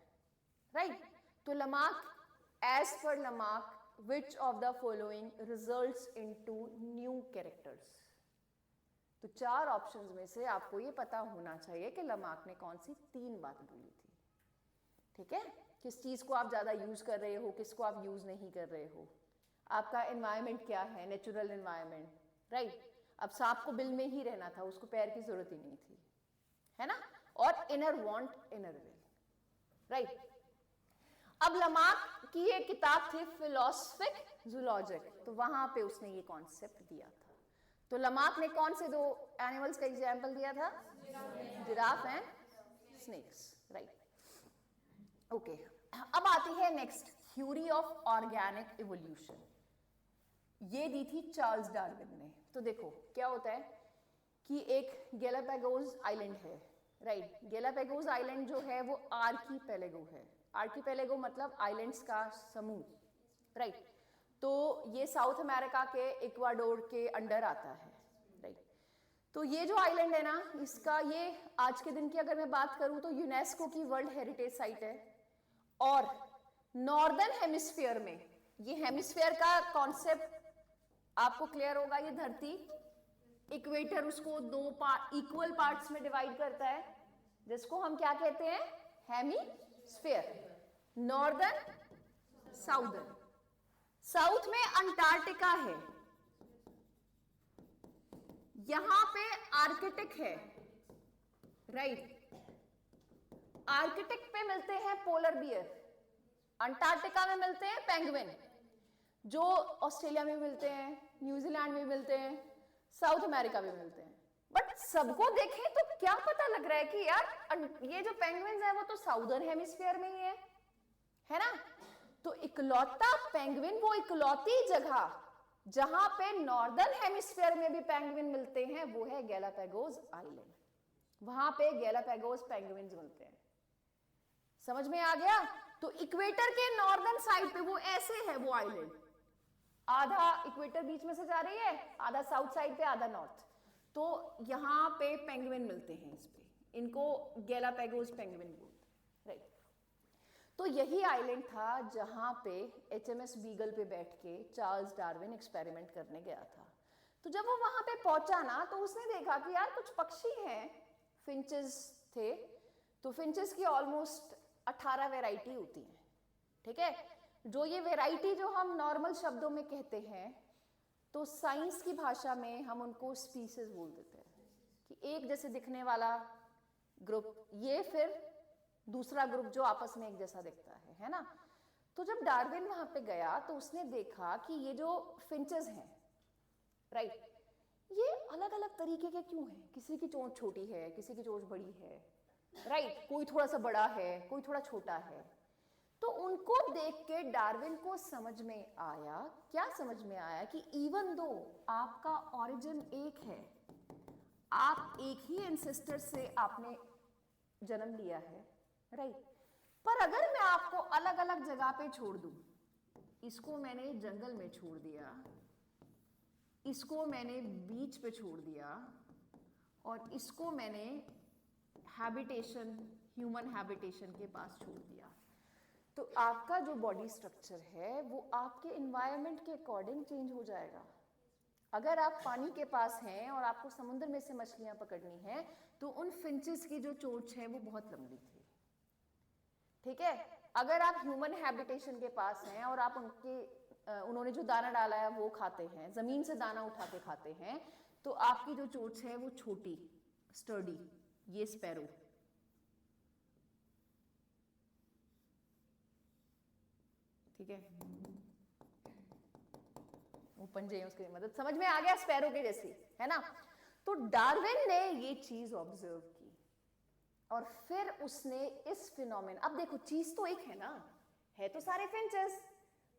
राइट। तो Lamarck, as per Lamarck, which of the following results into new characters? तो 4 ऑप्शंस में से आपको ये पता होना चाहिए कि लमार्क ने कौन सी 3 बात बोली थी, ठीक है। किस चीज को आप ज्यादा यूज कर रहे हो, किसको आप यूज नहीं कर रहे हो, आपका एनवायरमेंट क्या है, नेचुरल एनवायरमेंट, राइट। अब सांप को बिल में ही रहना था, उसको पैर की जरूरत ही नहीं थी, है ना। और inner want, inner will, right. अब लमार्क की एक किताब थी फिलोसफिक जूलॉजिक, तो वहां पे उसने ये कॉन्सेप्ट दिया था। तो लमार्क ने कौन से 2 एनिमल्स का एग्जाम्पल दिया था, giraffe and snacks, right. Okay, अब आती है next theory of organic evolution. ये दी थी चार्ल्स डार्विन ने। तो देखो क्या होता है कि एक गैलापागोस आइलैंड है, राइट। गैलापागोस आइलैंड जो है वो आर्कीपेलेगो है। आर्कीपेलेगो मतलब आइलैंड्स का समूह, राइट। तो ये साउथ अमेरिका के इक्वाडोर के अंडर आता है, राइट। तो ये जो आइलैंड है ना, इसका ये आज के दिन की अगर मैं बात करूं तो यूनेस्को की वर्ल्ड हेरिटेज साइट है। और नॉर्दर्न हेमिस्फीयर में, ये हेमिस्फीयर का कॉन्सेप्ट आपको क्लियर होगा, ये धरती इक्वेटर उसको 2 इक्वल पार्ट्स में डिवाइड करता है, जिसको हम क्या कहते हैं, हेमिस्फीयर। Northern, southern. साउथ में अंटार्कटिका है, यहां पे आर्कटिक है, राइट। आर्कटिक पे मिलते हैं पोलर बियर, अंटार्कटिका में मिलते हैं पेंगुइन, जो ऑस्ट्रेलिया में मिलते हैं, न्यूजीलैंड में मिलते हैं, साउथ अमेरिका में मिलते हैं। बट सबको देखें तो क्या पता लग रहा है कि यार ये जो पेंगुइन्स है वो तो साउदर्न हेमिस्फीयर में ही है ना। तो इकलौता पेंगुइन, वो इकलौती जगह जहां पे नॉर्दर्न हेमिस्फीयर में भी पेंगुइन मिलते हैं, वो है गैलापागोस आइलैंड। वहां पे गैलापागोस पेंगुइन्स मिलते हैं। समझ में आ गया। तो इक्वेटर के नॉर्दर्न साइड पे वो ऐसे है, वो आइलैंड, आधा इक्वेटर बीच में से जा रही है, आधा साउथ साइड पे, आधा नॉर्थ। तो यहां पे पेंगुइन मिलते हैं, इस पे, इनको गैलापागोस पेंगुइन बोलते हैं, राइट। तो यही आइलैंड था जहां पे HMS बीगल पे बैठ के चार्ल्स डार्विन एक्सपेरिमेंट करने गया था। तो जब वो वहां पे पहुंचा ना, तो उसने देखा कि यार कुछ पक्षी हैं, फिंचेस थे। तो फिंचेस की ऑलमोस्ट 18 वैरायटी होती हैं, ठीक है। जो ये वैरायटी जो हम नॉर्मल शब्दों में कहते हैं, तो साइंस की भाषा में हम उनको स्पीसीज बोल देते हैं, कि एक जैसे दिखने वाला ग्रुप, ये फिर दूसरा ग्रुप जो आपस में एक जैसा दिखता है ना। तो जब डार्विन वहां पे गया तो उसने देखा कि ये जो फिंचेस हैं, राइट, ये अलग अलग तरीके के क्यों हैं। किसी की चोंच छोटी है, किसी की चोंच बड़ी है, राइट, कोई थोड़ा सा बड़ा है, कोई थोड़ा छोटा है। तो उनको देख के डार्विन को समझ में आया, क्या समझ में आया, कि इवन दो आपका ओरिजिन एक है, आप एक ही एंसेस्टर से आपने जन्म लिया है, राइट, पर अगर मैं आपको अलग अलग जगह पे छोड़ दूं, इसको मैंने जंगल में छोड़ दिया, इसको मैंने बीच पे छोड़ दिया, और इसको मैंने हैबिटेशन, ह्यूमन हैबिटेशन के पास छोड़ दिया, तो आपका जो बॉडी स्ट्रक्चर है वो आपके एनवायरनमेंट के अकॉर्डिंग चेंज हो जाएगा। अगर आप पानी के पास हैं और आपको समुद्र में से मछलियां पकड़नी है, तो उन फिंचेस की जो चोंच है वो बहुत लंबी थी, ठीक है। अगर आप ह्यूमन हैबिटेशन के पास हैं और आप उन्होंने जो दाना डाला है वो खाते हैं, जमीन से दाना उठा के खाते हैं, तो आपकी जो चोंच है वो छोटी, स्टर्डी, ये स्पैरो, ठीक है, वो पंजे उसकी मदद, समझ में आ गया, स्पैरो के जैसी, है ना। तो डार्विन ने ये चीज ऑब्जर्व की और फिर उसने इस फिनोमेन, अब देखो चीज तो एक है ना, है तो सारे फिंचेस,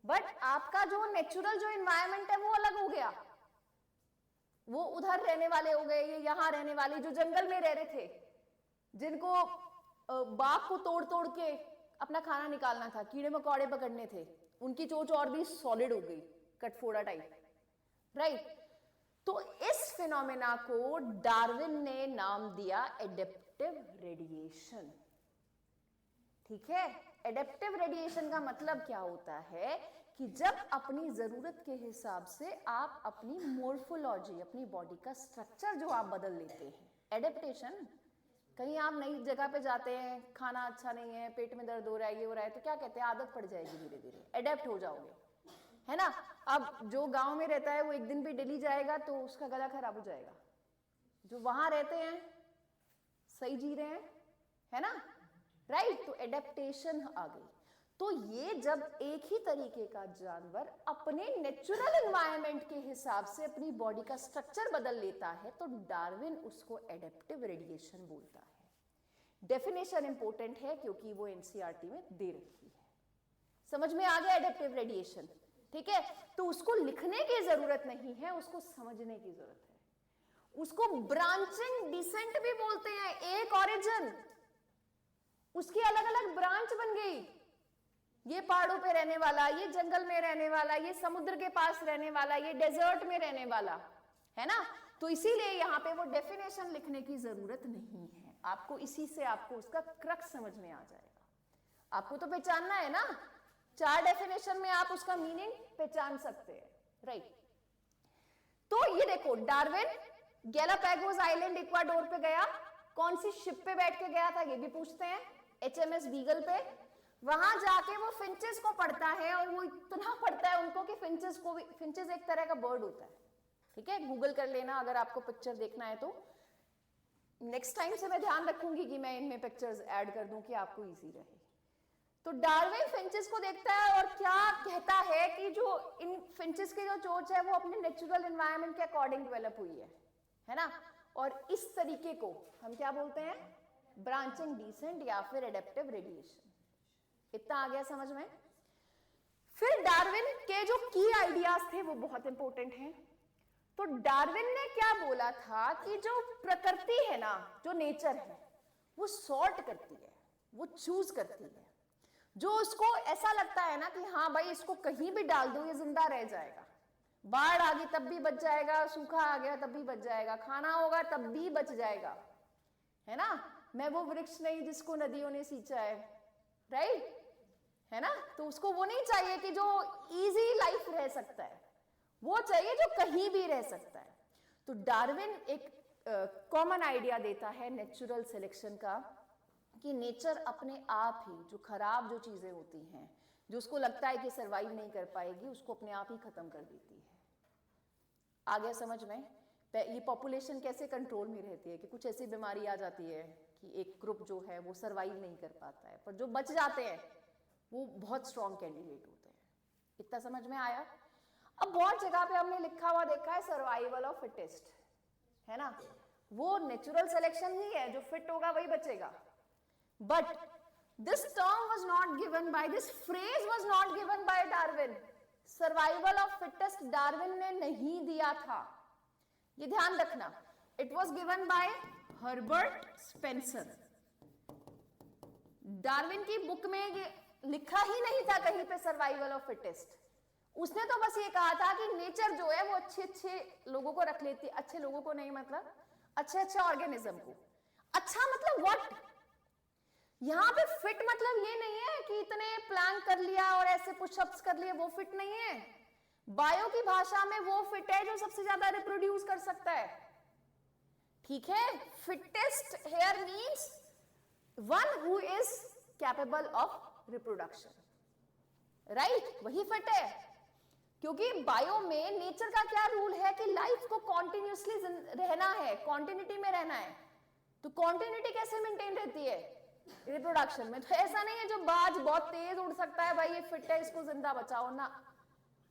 बट आपका जो नेचुरल जो एनवायरनमेंट है वो अलग हो गया, वो उधर रहने वाले हो गए, ये यहां रहने वाले जो जंगल में रह रहे थे, जिनको बाग को तोड़ तोड़ के अपना खाना निकालना था, कीड़े मकोड़े पकड़ने थे, उनकी चोंच और भी सॉलिड हो गई, कटफोड़ा टाइप, राइट। तो इस फिनोमेना को डार्विन ने नाम दिया एडेप्टिव रेडिएशन। ठीक है, एडेप्टिव रेडिएशन का मतलब क्या होता है कि जब अपनी जरूरत के हिसाब से आप अपनी मोर्फोलॉजी, अपनी बॉडी का स्ट्रक्चर जो आप बदल लेते हैं, एडेप्टेशन। कहीं आप नई जगह पे जाते हैं, खाना अच्छा नहीं है, पेट में दर्द हो रहा है, ये हो रहा है, तो क्या कहते हैं, आदत पड़ जाएगी, धीरे धीरे एडेप्ट हो जाओगे, है ना। अब जो गांव में रहता है वो एक दिन भी दिल्ली जाएगा तो उसका गला खराब हो जाएगा, जो वहां रहते हैं सही जी रहे हैं, है ना, राइट। तो एडेप्टेशन आ गई। तो ये जब एक ही तरीके का जानवर अपने नेचुरल एनवायरनमेंट के हिसाब से अपनी बॉडी का स्ट्रक्चर बदल लेता है तो डार्विन उसको एडेप्टिव रेडिएशन बोलता है। डेफिनेशन इंपॉर्टेंट है क्योंकि वो एनसीईआरटी में दे रखी है। समझ में आ गया एडेप्टिव रेडिएशन, ठीक है। तो उसको लिखने की जरूरत नहीं है, उसको समझने की जरूरत है। उसको ब्रांचिंग डिसेंट भी बोलते हैं। एक ऑरिजिन, उसकी अलग अलग ब्रांच बन गई, ये पहाड़ों पे रहने वाला, ये जंगल में रहने वाला, ये समुद्र के पास रहने वाला, ये डेजर्ट में रहने वाला, है ना। तो इसीलिए यहां पे वो डेफिनेशन लिखने की जरूरत नहीं है आपको, इसी से आपको उसका क्रक्स समझ में आ जाएगा। आपको तो पहचानना है ना, 4 डेफिनेशन में आप उसका मीनिंग पहचान सकते हैं, राइट। तो ये देखो, डार्विन गैलापागोस आइलैंड इक्वाडोर पे गया, कौन सी शिप पे बैठ के गया था ये भी पूछते हैं, HMS बीगल पे। वहां जाके वो फिंचेस को पढ़ता है और वो इतना पढ़ता है उनको कि फिंचेस को भी, फिंचेस एक तरह का बर्ड होता है, ठीक है, गूगल कर लेना अगर आपको पिक्चर देखना है तो। नेक्स्ट टाइम से मैं ध्यान रखूंगी कि मैं इनमें पिक्चर्स ऐड कर दूं कि आपको इजी रहे। तो डार्विन फिंचेस को देखता है और क्या कहता है कि जो इन फिंचेस की जो चोंच है वो अपने नेचुरल एनवायरनमेंट के अकॉर्डिंग डेवलप हुई है ना। और इस तरीके को हम क्या बोलते हैं, ब्रांचिंग डिसेंट या फिर एडेप्टिव रेडिएशन। इतना आ गया समझ में। फिर डार्विन के जो की आइडियाज थे वो बहुत इंपॉर्टेंट हैं। तो डार्विन ने क्या बोला था कि जो प्रकृति है ना, जो नेचर है, वो सॉर्ट करती है, वो चूज करती है। जो उसको ऐसा लगता है ना कि हाँ भाई इसको कहीं भी डाल दो ये जिंदा रह जाएगा, बाढ़ आ गई तब भी बच जाएगा, सूखा आ गया तब भी बच जाएगा, खाना होगा तब भी बच जाएगा, है ना। मैं वो वृक्ष नहीं जिसको नदियों ने सींचा है, राइट, है ना। तो उसको वो नहीं चाहिए कि जो इजी लाइफ रह सकता है, वो चाहिए जो कहीं भी रह सकता है। तो डार्विन एक कॉमन आइडिया देता है नेचुरल सिलेक्शन का, कि नेचर अपने आप ही जो खराब जो चीजें होती हैं, जो उसको लगता है कि सरवाइव नहीं कर पाएगी, उसको अपने आप ही खत्म कर देती है। आ गया समझ में। ये पॉपुलेशन कैसे कंट्रोल में रहती है कि कुछ ऐसी बीमारी आ जाती है कि एक ग्रुप जो है वो सरवाइव नहीं कर पाता है, पर जो बच जाते हैं वो बहुत स्ट्रॉन्ग कैंडिडेट होते हैं। इतना समझ में आया। अब बहुत जगह पे हमने लिखा हुआ देखा है सर्वाइवल ऑफ फिटेस्ट, है ना। वो नेचुरल सिलेक्शन ही है, जो फिट होगा वही बचेगा। But this term was not given by, this phrase was not given by Darwin. Survival of fittest Darwin ने नहीं दिया था, ये ध्यान रखना। It was given by Herbert Spencer. Darwin की बुक में ये लिखा ही नहीं था कहीं पे सर्वाइवल ऑफ फिटेस्ट। उसने तो बस ये कहा था कि नेचर जो है वो अच्छे अच्छे लोगों को रख लेती है, अच्छे लोगों को नहीं, मतलब अच्छे अच्छे ऑर्गेनिज्म को। अच्छा मतलब व्हाट? यहां पे फिट मतलब ये नहीं है कि इतने प्लान कर लिया और ऐसे पुशअप्स कर लिए, वो फिट नहीं है। बायो की भाषा में वो फिट है जो सबसे ज्यादा रिप्रोड्यूस कर सकता है, ठीक है। Fittest here means one who is capable of reproduction, right, वही फिट है। क्योंकि बायो में नेचर का क्या रूल है कि लाइफ को कॉन्टिन्यूसली रहना है, कॉन्टिन्यूटी में रहना है। तो कॉन्टिन्यूटी कैसे मेंटेन रहती है? रिप्रोडक्शन में। तो ऐसा नहीं है जो बाज बहुत तेज उड़ सकता है भाई ये फिट है इसको जिंदा बचाओ ना,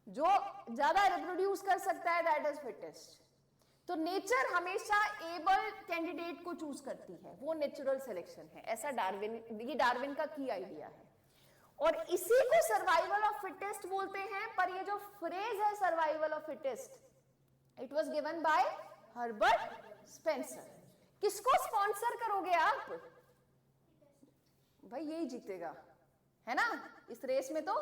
जो ज्यादा रिप्रोड्यूस कर सकता है दैट इज फिटेस्ट। तो नेचर हमेशा एबल कैंडिडेट को चूज करती है, वो नेचुरल सिलेक्शन है। ऐसा डार्विन, ये डार्विन का की आइडिया है और इसी को सर्वाइवल ऑफ फिटेस्ट बोलते हैं। पर ये जो फ्रेज है survival of fittest, it was given by Herbert Spencer. किसको स्पॉन्सर करोगे आप? भाई यही जीतेगा, है ना, इस रेस में तो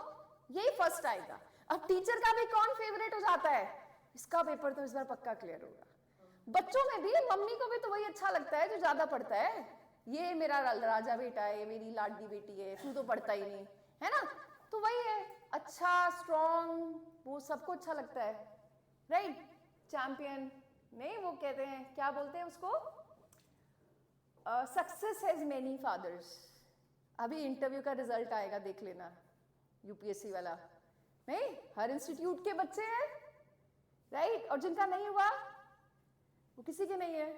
यही फर्स्ट आएगा। अब टीचर का भी कौन फेवरेट हो जाता है, इसका पेपर तो इस बार पक्का क्लियर होगा। बच्चों में भी मम्मी को भी तो वही अच्छा लगता है जो ज्यादा पढ़ता है, ये मेरा राजा बेटा है, ये मेरी लाडली बेटी है, तू तो पढ़ता ही नहीं, है ना, तो वही है, अच्छा स्ट्रॉन्ग, वो सबको अच्छा लगता है, राइट। चैंपियन नहीं, वो कहते हैं, क्या बोलते हैं उसको, सक्सेस हैज मेनी फादर्स। अभी इंटरव्यू का रिजल्ट आएगा, देख लेना, यूपीएससी वाला, नहीं, हर इंस्टीट्यूट के बच्चे हैं, राइट, और जिनका नहीं हुआ वो किसी के नहीं है,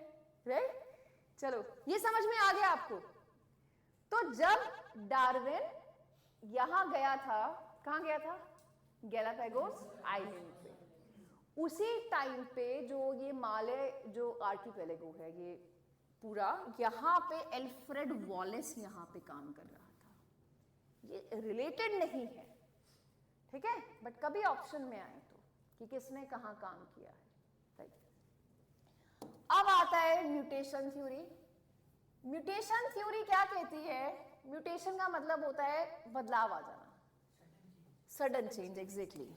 राइट। चलो ये समझ में आ गया आपको। तो जब डार्विन यहां गया था, कहां गया था, गैलापागोस आइलैंड पे, उसी टाइम पे जो ये माले जो आर्किपेलागो है, ये पूरा, यहाँ पे एल्फ्रेड वॉलेस यहाँ पे काम कर रहा था। ये रिलेटेड नहीं है, ठीक है, बट कभी ऑप्शन में आए तो कि किसने कहाँ काम किया है, राइट। अब आता है म्यूटेशन थ्योरी। म्यूटेशन थ्योरी क्या कहती है, म्यूटेशन का मतलब होता है बदलाव आ जाना, सडन चेंज, एग्जैक्टली।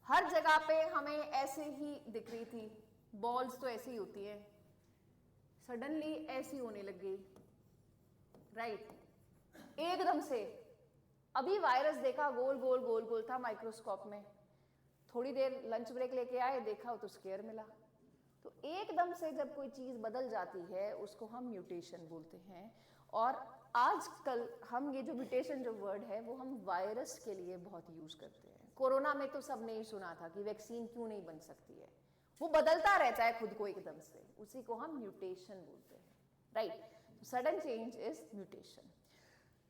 हर जगह पे हमें ऐसे ही दिख रही थी, बॉल्स तो ऐसी ही होती है, सडनली ऐसी होने लग गई, राइट, एकदम से। अभी वायरस देखा, गोल गोल गोल गोल था माइक्रोस्कोप में, थोड़ी देर लंच ब्रेक लेके आए, देखा तो स्केयर मिला। तो एकदम से जब कोई चीज बदल जाती है उसको हम म्यूटेशन बोलते हैं। और आजकल हम ये जो म्यूटेशन जो वर्ड है वो हम वायरस के लिए बहुत यूज करते हैं। कोरोना में तो सबने ही सुना था कि वैक्सीन क्यों नहीं बन सकती है, वो बदलता रहता है खुद को एकदम से, उसी को हम म्यूटेशन बोलते हैं, right. Sudden change is mutation.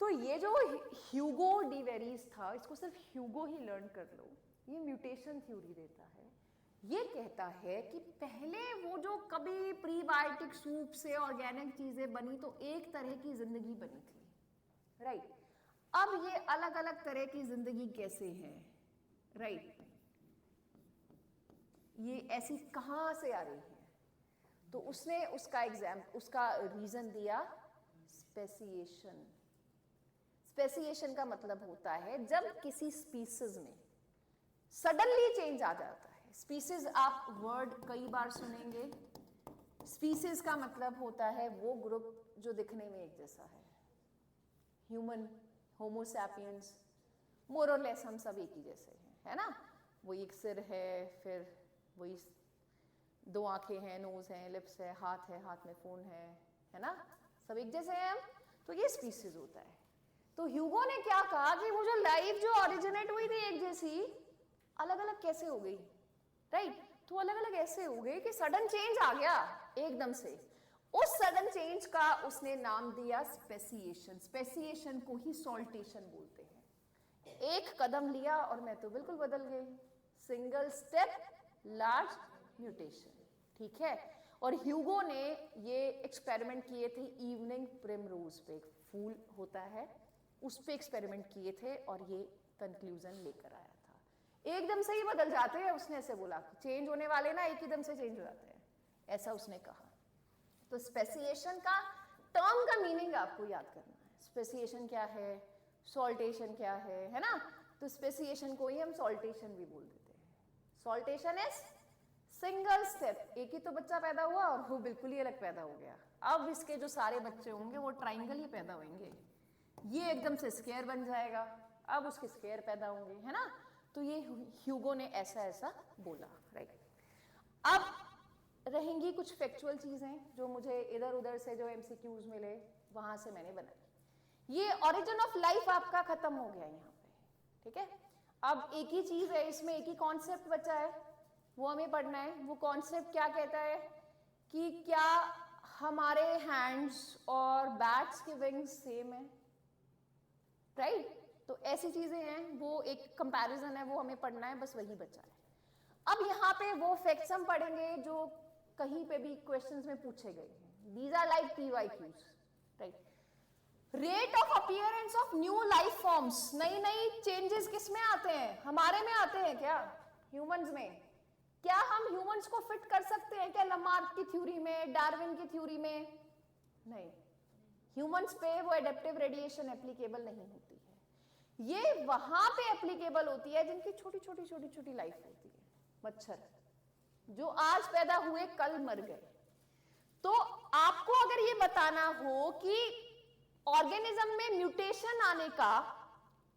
तो ये जो ह्यूगो डी वेरीज था, इसको सिर्फ ह्यूगो ही लर्न कर लो, ये म्यूटेशन थ्योरी देता है। ये कहता है कि पहले वो जो कभी प्रीबायोटिक सूप से ऑर्गेनिक चीजें बनी तो एक तरह की जिंदगी बनी थी, राइट। अब ये अलग अलग तरह की जिंदगी कैसे है, राइट, ये ऐसी कहां से आ रही है। तो उसने उसका रीजन दिया स्पेसिएशन। स्पेसिएशन का मतलब होता है जब किसी स्पीसीज में सडनली चेंज आ जाता है। स्पीसीज आप वर्ड कई बार सुनेंगे। स्पीसीज का मतलब होता है वो ग्रुप जो दिखने में एक जैसा है। ह्यूमन, होमो सैपियंस, मोर और लेस हम सब एक ही जैसे हैं, है ना। वो एक सिर है, फिर वही 2 आंखें हैं, नोज है, लिप्स है, हाथ में फोन है ना, सब एक जैसे हैं हम। तो ये स्पीसीज होता है। तो ह्यूगो ने क्या कहा कि वो जो लाइफ जो ओरिजिनेट हुई थी एक जैसी, अलग अलग कैसे हो गई, राइट। तो अलग अलग ऐसे हो गए कि सडन चेंज आ गया एकदम से। उस सडन चेंज का उसने नाम दिया स्पेसिएशन। स्पेसिएशन को ही सॉल्टेशन बोलते हैं। एक कदम लिया और मैं तो बिल्कुल बदल गई, सिंगल स्टेप लार्ज म्यूटेशन, ठीक है। और ह्यूगो ने ये एक्सपेरिमेंट किए थे इवनिंग प्रिमरोज पे, एक फूल होता है उस पे एक्सपेरिमेंट किए थे और ये कंक्लूजन लेकर आया था। एकदम से ही बदल जाते हैं, उसने ऐसे बोला, चेंज होने वाले ना एक एकदम से चेंज हो जाते हैं, ऐसा उसने कहा। तो स्पेसिएशन का टर्म का मीनिंग आपको याद करना है। स्पेसिएशन क्या है, सॉल्टेशन क्या है ना। तो स्पेसिएशन को ही हम सॉल्टेशन भी बोल देते हैं। सॉल्टेशन इज सिंगल स्टेप, एक ही तो बच्चा पैदा हुआ और वो बिल्कुल ही अलग पैदा हो गया। अब इसके जो सारे बच्चे होंगे वो ट्राइंगल ही पैदा होंगे, ये एकदम से स्क्वायर बन जाएगा, अब उसके स्क्वायर पैदा होंगे, है ना। तो ये ह्यूगो ने ऐसा बोला, राइट। अब रहेंगी कुछ फैक्चुअल चीजें जो मुझे इधर उधर से जो एमसीक्यूज मिले वहां से मैंने बनाई। ये ओरिजिन ऑफ लाइफ आपका खत्म हो गया यहाँ पे, ठीक है। अब एक ही चीज है इसमें, एक ही कॉन्सेप्ट बचा है, वो हमें पढ़ना है। वो कॉन्सेप्ट क्या कहता है कि क्या हमारे हैंड्स और बैट्स के विंग्स सेम है, राइट। तो ऐसी चीजें हैं, वो एक कंपैरिजन है, वो हमें पढ़ना है, बस वही बचा है। अब यहाँ पे वो फैक्ट्स हम पढ़ेंगे जो कहीं पे भी क्वेश्चंस में पूछे गए हैं। दीज आर लाइक PYQs, राइट। Rate of appearance of new life forms, नई चेंजेस किस में आते हैं, हमारे में आते हैं क्या, ह्यूमंस में। क्या हम ह्यूमंस को फिट कर सकते हैं क्या लामार्क की थ्योरी में, डार्विन की थ्योरी में? नहीं। ह्यूमंस पे वो एडेप्टिव रेडिएशन एप्लीकेबल नहीं होती है, ये वहां पे एप्लीकेबल होती है जिनकी छोटी छोटी छोटी छोटी लाइफ होती है। मच्छर जो आज पैदा हुए कल मर गए। तो आपको अगर ये बताना हो कि ऑर्गेनिज्म में म्यूटेशन आने का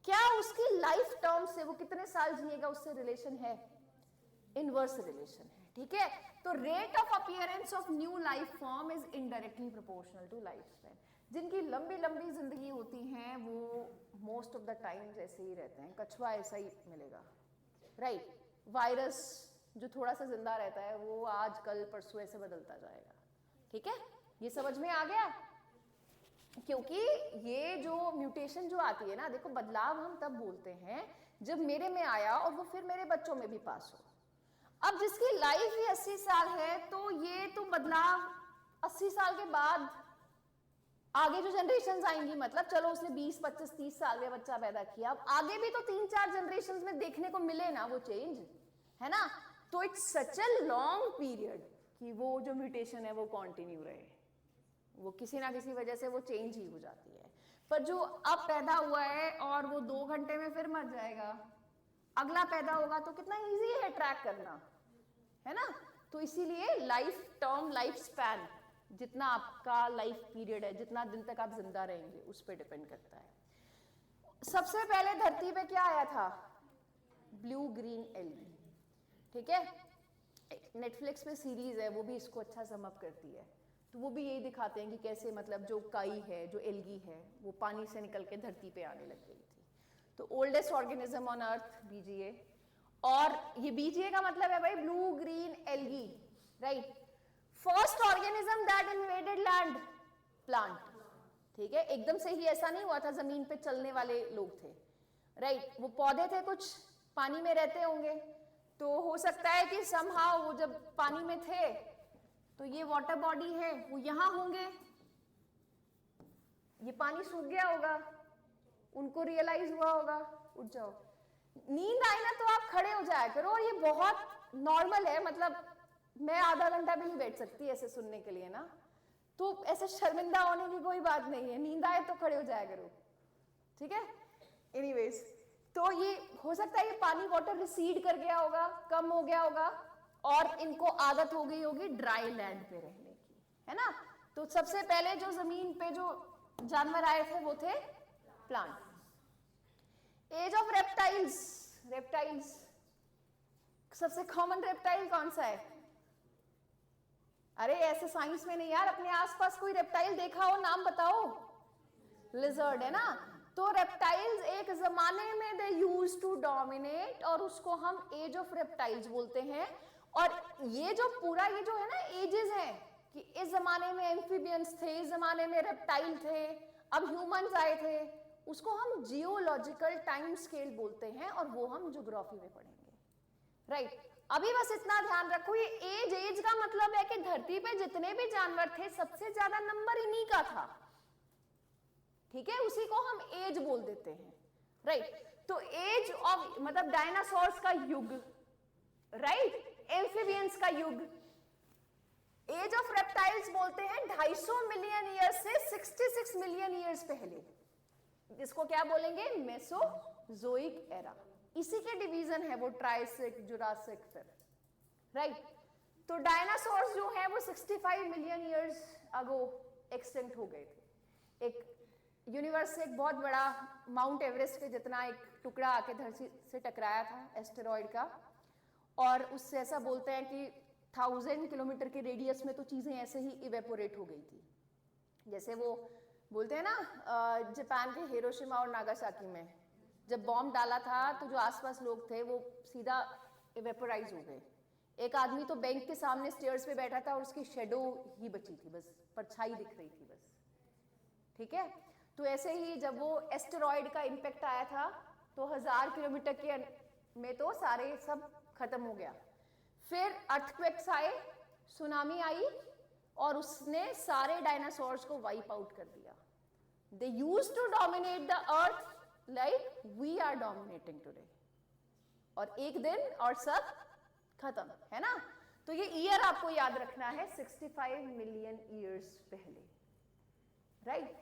क्या उसकी लाइफ टर्म से वो कितने साल जिएगा उससे रिलेशन है, इनवर्स रिलेशन है, ठीक है। तो rate of appearance of new life form is indirectly proportional to life span. जिनकी लंबी लंबी जिंदगी होती है वो मोस्ट ऑफ द टाइम ऐसे ही रहते हैं, कछुआ ऐसा ही मिलेगा, राइट। वायरस जो थोड़ा सा जिंदा रहता है वो आज कल परसों ऐसे बदलता जाएगा, ठीक है। ये समझ में आ गया, क्योंकि ये जो म्यूटेशन जो आती है ना, देखो बदलाव हम तब बोलते हैं जब मेरे में आया और वो फिर मेरे बच्चों में भी पास हो। अब जिसकी लाइफ ही 80 साल है तो ये तो बदलाव 80 साल के बाद आगे जो जनरेशन आएंगी, मतलब चलो उसने 20, 25, 30 साल में बच्चा पैदा किया, अब आगे भी तो 3-4 जनरेशन में देखने को मिले ना वो चेंज, है ना। तो it's such a long period कि वो जो म्यूटेशन है वो कंटिन्यू रहे, वो किसी ना किसी वजह से वो चेंज ही हो जाती है। पर जो अब पैदा हुआ है और वो 2 घंटे में फिर मर जाएगा, अगला पैदा होगा तो कितना इजी है ट्रैक करना, है ना। तो इसीलिए लाइफ टर्म, लाइफ स्पैन, जितना आपका लाइफ पीरियड है, जितना दिन तक आप जिंदा रहेंगे उस पर डिपेंड करता है। सबसे पहले धरती पे क्या आया था, ब्लू ग्रीन एल्गी, ठीक है। नेटफ्लिक्स पे सीरीज है वो भी इसको अच्छा सम अप करती है। तो वो भी यही दिखाते हैं कि कैसे मतलब जो काई है, जो एल्गी है, वो पानी से निकल के धरती पे आने लग गई थी। तो oldest organism on earth BGA, और ये बीजीए का मतलब है भाई blue green algae, right. First organism that invaded land, plant, ठीक है। एकदम से ही ऐसा नहीं हुआ था, जमीन पे चलने वाले लोग थे, राइट। वो पौधे थे, कुछ पानी में रहते होंगे, तो हो सकता है कि समहाउ वो जब पानी में थे तो ये वाटर बॉडी है वो यहां होंगे, ये पानी सूख गया होगा, उनको रियलाइज हुआ होगा, उठ जाओ, नींद आई ना तो आप खड़े हो जाया करो। और ये बहुत नॉर्मल है, मतलब मैं आधा घंटा भी नहीं बैठ सकती ऐसे सुनने के लिए ना, तो ऐसे शर्मिंदा होने की कोई बात नहीं है, नींद आए तो खड़े हो जाया करो, ठीक है। एनीवेज, तो ये हो सकता है ये पानी वाटर रिसीड कर गया होगा, कम हो गया होगा, और इनको आदत हो गई होगी ड्राई लैंड पे रहने की, है ना। तो सबसे पहले जो जमीन पे जो जानवर आए थे वो थे plant. Age of reptiles, reptiles सबसे कॉमन रेप्टाइल कौन सा है? अरे ऐसे साइंस में नहीं यार, अपने आसपास कोई रेप्टाइल देखा हो, नाम बताओ। लिजर्ड है ना। तो रेप्टाइल्स एक जमाने में दे यूज्ड टू डोमिनेट, और उसको हम एज ऑफ रेप्टाइल्स बोलते हैं। और ये जो पूरा ये जो है ना एजेस है, कि इस जमाने में एम्फीबियंस थे, इस जमाने में रेप्टाइल थे, अब ह्यूमंस आए थे, उसको हम जियोलॉजिकल टाइम स्केल बोलते हैं, और वो हम ज्योग्राफी में पढ़ेंगे, राइट। अभी बस इतना ध्यान रखो, ये एज, एज का मतलब है कि धरती पे जितने भी जानवर थे सबसे ज्यादा नंबर इन्हीं का था, ठीक है, उसी को हम एज बोल देते हैं, राइट। तो एज ऑफ मतलब डायनासोर्स का युग, राइट, एम्फीबियंस का युग। एज ऑफ रेप्टाइल्स बोलते हैं 250 मिलियन ईयर से 66 मिलियन ईयर्स पहले, जिसको क्या बोलेंगे, मेसोजोइक एरा। इसी के डिवीजन है वो ट्राइसिक, जुरासिक, फिर, राइट। तो डायनासोर्स जो है वो 65 मिलियन ईयर्स अगो एक्सटिंक्ट हो गए थे। एक यूनिवर्स से एक बहुत बड़ा माउंट एवरेस्ट के जितना एक टुकड़ा आके धरती से टकराया था एस्टेरॉइड का, और उससे ऐसा बोलते हैं कि 1000 किलोमीटर के रेडियस में तो चीजें ऐसे ही इवेपोरेट हो गई थी। जैसे वो बोलते हैं ना जापान के हिरोशिमा और नागासाकी में जब बॉम्ब डाला था तो जो आसपास लोग थे वो सीधा इवेपोराइज हो गए। एक आदमी तो बैंक के सामने स्टेयर्स पे बैठा था और उसकी शेडो ही बची थी, बस परछाई दिख रही थी बस, ठीक है। तो ऐसे ही जब वो एस्टेरॉइड का इम्पैक्ट आया था तो 1000 किलोमीटर के में तो सारे सब खत्म हो गया। फिर अर्थक्वेक्स आए, सुनामी आई, और उसने सारे डायनासोर्स को वाइप आउट कर दिया। They used to dominate the earth like we are dominating today, और एक दिन और सब खत्म, है ना। तो ये ईयर आपको याद रखना है, 65 मिलियन ईयर्स पहले, राइट।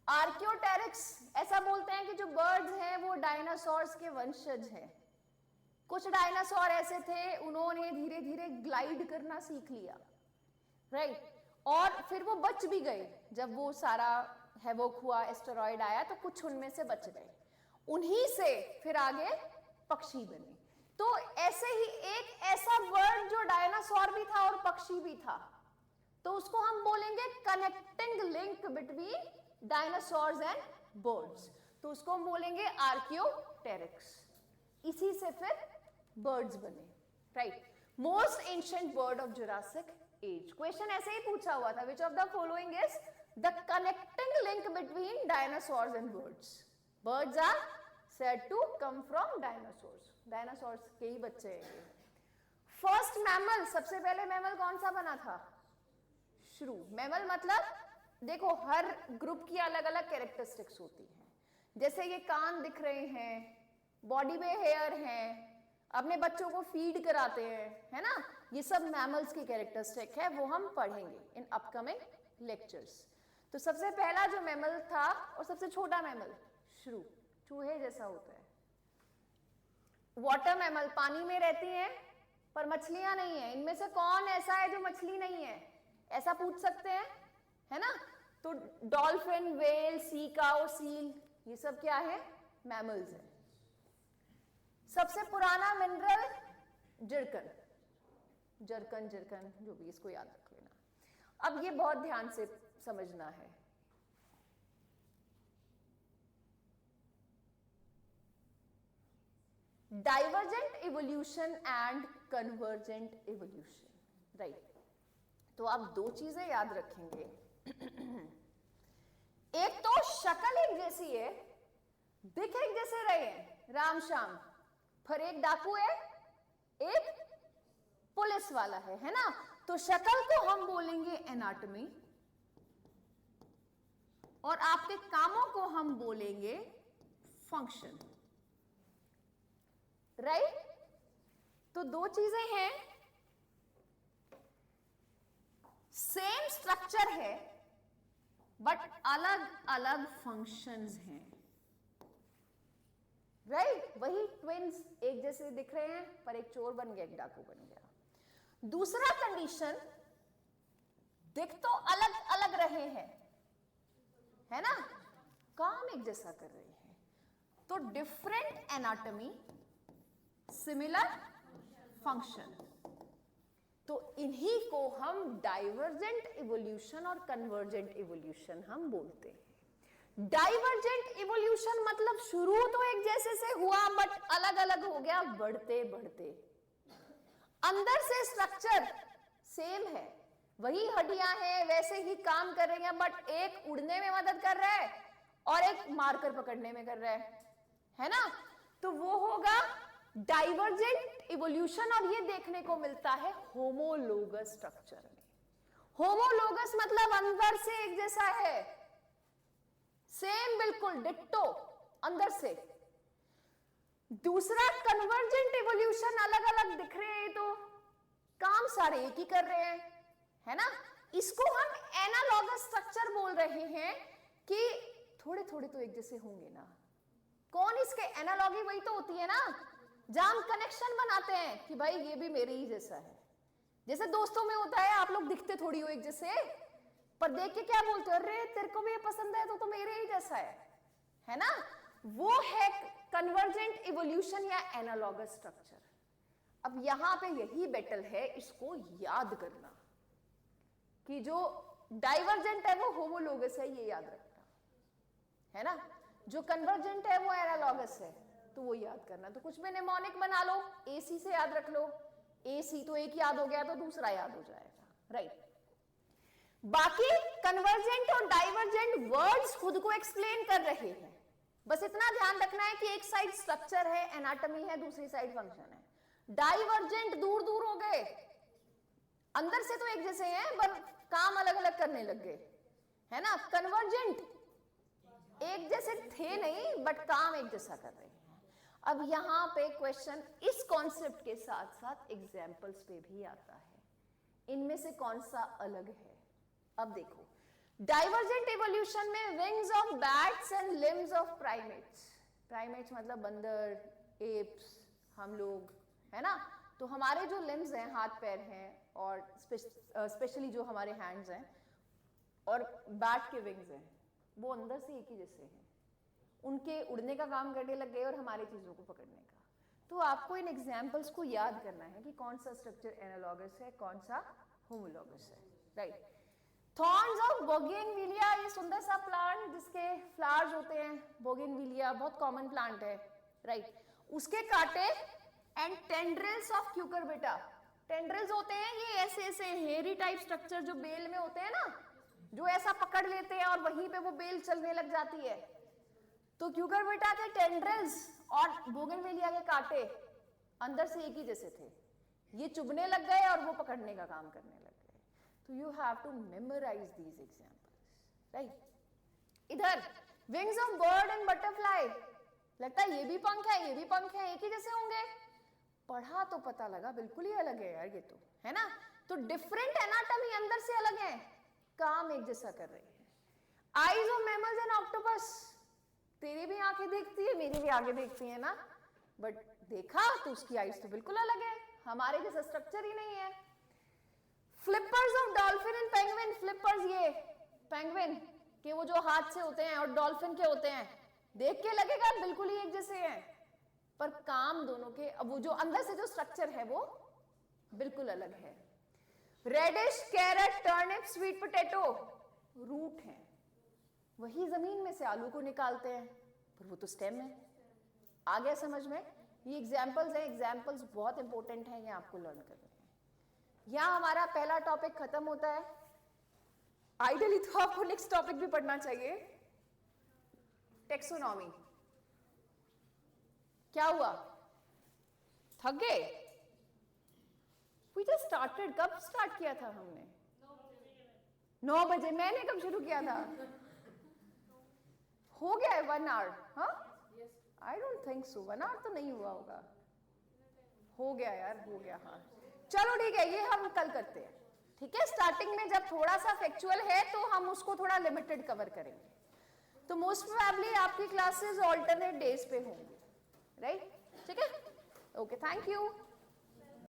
आर्कियोटेरिक्स, ऐसा बोलते हैं कि जो बर्ड्स हैं वो डायनासोर्स के वंशज हैं। कुछ डायनासोर ऐसे थे, उन्होंने धीरे धीरे ग्लाइड करना सीख लिया, राइट, और फिर वो बच भी गए। जब वो सारा हैवोक हुआ, एस्टेरॉयड आया, तो कुछ उनमें से बच गए। उन्हीं से फिर आगे पक्षी बने। तो ऐसे ही एक ऐसा वर्ड जो डायनासोर भी था और पक्षी भी था, तो उसको हम बोलेंगे connecting link between dinosaurs and birds, तो उसको हम बोलेंगे आर्कियोटेरिक्स। इसी से फिर बर्ड्स बने, right. Most ancient bird of Jurassic age, question ऐसे ही पूछा हुआ था, which of the following is the connecting link between dinosaurs and birds. Birds are said to come from dinosaurs, dinosaurs के ही बच्चे हैं। फर्स्ट मैमल, सबसे पहले मैमल कौन सा बना था? श्रू। मैमल मतलब देखो हर ग्रुप की अलग अलग कैरेक्टरिस्टिक्स होती हैं। जैसे ये कान दिख रहे हैं, बॉडी में हेयर हैं, अपने बच्चों को फीड कराते हैं, है ना, ये सब मैमल्स की कैरेक्टरिस्टिक है, वो हम पढ़ेंगे इन अपकमिंग लेक्चर्स। तो सबसे पहला जो मैमल था और सबसे छोटा मैमल श्रू, चूहे जैसा होता है। वाटर मैमल, पानी में रहती हैं पर मछलियां नहीं है। इनमें से कौन ऐसा है जो मछली नहीं है? ऐसा पूछ सकते हैं, है ना। तो dolphin, well, sea cow, seal, ये सब क्या है? मैमल्स है। सबसे पुराना मिनरल जिरकन, जरकन, जिरकन, जो भी, इसको याद रख लेना। अब ये बहुत ध्यान से समझना है। Divergent evolution and convergent evolution, right. तो आप दो चीजें याद रखेंगे। एक तो शक्ल एक जैसी है, दिख एक जैसे रहे हैं राम श्याम, पर एक डाकू है, एक पुलिस वाला है ना। तो शक्ल को हम बोलेंगे एनाटॉमी और आपके कामों को हम बोलेंगे फंक्शन, राइट। तो दो चीजें हैं, सेम स्ट्रक्चर है बट अलग अलग फंक्शंस हैं, राइट। वही ट्विन्स एक जैसे दिख रहे हैं पर एक चोर बन गया, एक डाकू बन गया। दूसरा कंडीशन, दिख तो अलग अलग रहे हैं, है ना, काम एक जैसा कर रहे हैं। तो डिफरेंट एनाटॉमी, सिमिलर फंक्शन, तो इन्हीं को हम डाइवर्जेंट इवोल्यूशन और कन्वर्जेंट इवोल्यूशन हम बोलते हैं। डाइवर्जेंट इवोल्यूशन मतलब शुरू तो एक जैसे से हुआ बट अलग अलग हो गया बढ़ते बढ़ते। अंदर से स्ट्रक्चर सेम है, वही हड्डियां हैं, वैसे ही काम कर रही हैं, बट एक उड़ने में मदद कर रहा है और एक मारकर पकड़ने में कर रहा है ना। तो वो होगा डाइवर्जेंट इवोल्यूशन, और ये देखने को मिलता है होमोलोगस स्ट्रक्चर में। होमोलोगस मतलब अंदर से एक जैसा है, सेम, बिल्कुल डिट्टो अंदर से। दूसरा कन्वर्जेंट इवोल्यूशन, अलग अलग दिख रहे हैं तो काम सारे एक ही कर रहे हैं, है ना। इसको हम एनालॉगस स्ट्रक्चर बोल रहे हैं कि थोड़े थोड़े तो एक जैसे होंगे ना। कौन इसके एनालॉगी? वही तो होती है ना, जहां हम कनेक्शन बनाते हैं कि भाई ये भी मेरे ही जैसा है। जैसे दोस्तों में होता है, आप लोग दिखते थोड़ी हो एक जैसे, पर देख के क्या बोलते हो, अरे तेरे को भी ये पसंद है तो मेरे ही जैसा है ना। वो है कन्वर्जेंट इवोल्यूशन या एनालॉगस स्ट्रक्चर। अब यहां पे यही बैटल है, इसको याद करना कि जो डाइवर्जेंट है वो होमोलोगस है, ये याद रखना, है ना। जो कन्वर्जेंट है वो एनालॉगस है, तो वो याद करना। तो कुछ भी निमोनिक बना लो, एसी से याद रख लो, एसी तो एक याद हो गया तो दूसरा याद हो जाएगा, राइट। बाकी कन्वर्जेंट और डाइवर्जेंट वर्ड्स खुद को एक्सप्लेन कर रहे हैं, बस इतना ध्यान रखना है कि एक साइड स्ट्रक्चर है, एनाटॉमी है, दूसरी साइड फंक्शन है। डाइवर्जेंट दूर दूर हो गए, अंदर से तो एक जैसे हैं पर काम अलग अलग करने लग गए, है ना। कन्वर्जेंट एक जैसे थे नहीं बट काम एक जैसा कर रहे हैं। अब यहां पे क्वेश्चन इस कॉन्सेप्ट के साथ साथ एग्जाम्पल्स पे भी आता है, इनमें से कौन सा अलग है। अब देखो, डाइवर्जेंट इवोल्यूशन में wings of bats and limbs of primates, primates मतलब बंदर, एप्स, हम लोग, है ना, तो हमारे जो लिम्स हैं, हाथ पैर हैं, और स्पेशली जो हमारे हैंड्स हैं और बैट के विंग्स हैं, वो अंदर से एक ही जैसे हैं, उनके उड़ने का काम करने लग गए और हमारे चीजों को पकड़ने का। तो आपको इन एग्जाम्पल्स को याद करना है कि कौन सा स्ट्रक्चर एनालॉगस है, कौन सा होमोलॉगस है, राइट। थॉर्न्स ऑफ बोगेनविलिया, ये सुंदर सा प्लांट जिसके फ्लावर्स होते हैं, बोगेनविलिया बहुत कॉमन प्लांट है, राइट। उसके कांटे एंड टेंड्रिल्स ऑफ क्यूकरबिटा, टेंड्रिल्स होते हैं ये ऐसे ऐसे हेयरी टाइप स्ट्रक्चर जो बेल में होते हैं ना, जो ऐसा पकड़ लेते हैं और वहीं पे वो बेल चलने लग जाती है। तो क्यूकरबिटा के टेंड्रिल्स और बोगेनविलिया के कांटे अंदर से एक ही जैसे थे, ये चुभने लग गए और वो पकड़ने का काम करने लग गए। तो you have to memorise these examples, right. इधर wings of bird and butterfly, लगता है ये भी पंख है, ये भी पंख है, एक ही जैसे होंगे, पढ़ा तो पता लगा बिल्कुल ही अलग है यार ये तो, है ना। तो डिफरेंट एनाटॉमी, अंदर से अलग है, काम एक जैसा कर रही है। Eyes of mammals and octopus, तेरी भी आंखें देखती है, मेरी भी आंखें देखती है ना, बट देखा तो उसकी आईज तो बिल्कुल अलग है, हमारे जैसा स्ट्रक्चर ही नहीं है। Flippers of dolphin and penguin, flippers ये पेंगुइन के वो जो हाथ से होते हैं और डॉल्फिन के होते हैं, देख के लगेगा बिल्कुल ही एक जैसे हैं, पर काम दोनों के, अब वो जो अंदर से जो स्ट्रक्चर है वो बिल्कुल अलग है। Radish, carrot, turnip, sweet potato root है, वही जमीन में से आलू को निकालते हैं, पर वो तो स्टेम है। आ गया समझ में? ये एग्जाम्पल्स हैं, एग्जाम्पल्स बहुत इंपॉर्टेंट हैं, ये आपको लर्न करने हैं। यहां हमारा पहला टॉपिक खत्म होता है। आइडियली तो आपको नेक्स्ट टॉपिक भी पढ़ना चाहिए, टेक्सोनॉमी। क्या हुआ, थक गए? We just started, कब स्टार्ट किया था हमने? 9 बजे। मैंने कब शुरू किया था? हो गया है 1 आवर? हाँ, I don't think so, 1 hour तो नहीं हुआ होगा। हो गया यार, हो गया। हाँ चलो ठीक है, ये हम कल करते हैं, ठीक है। स्टार्टिंग में जब थोड़ा सा फैक्चुअल है तो हम उसको थोड़ा लिमिटेड कवर करेंगे। तो मोस्ट प्रोबेबली आपकी क्लासेस ऑल्टरनेट डेज पे होंगी, राइट? ठीक है, ओके, थैंक यू।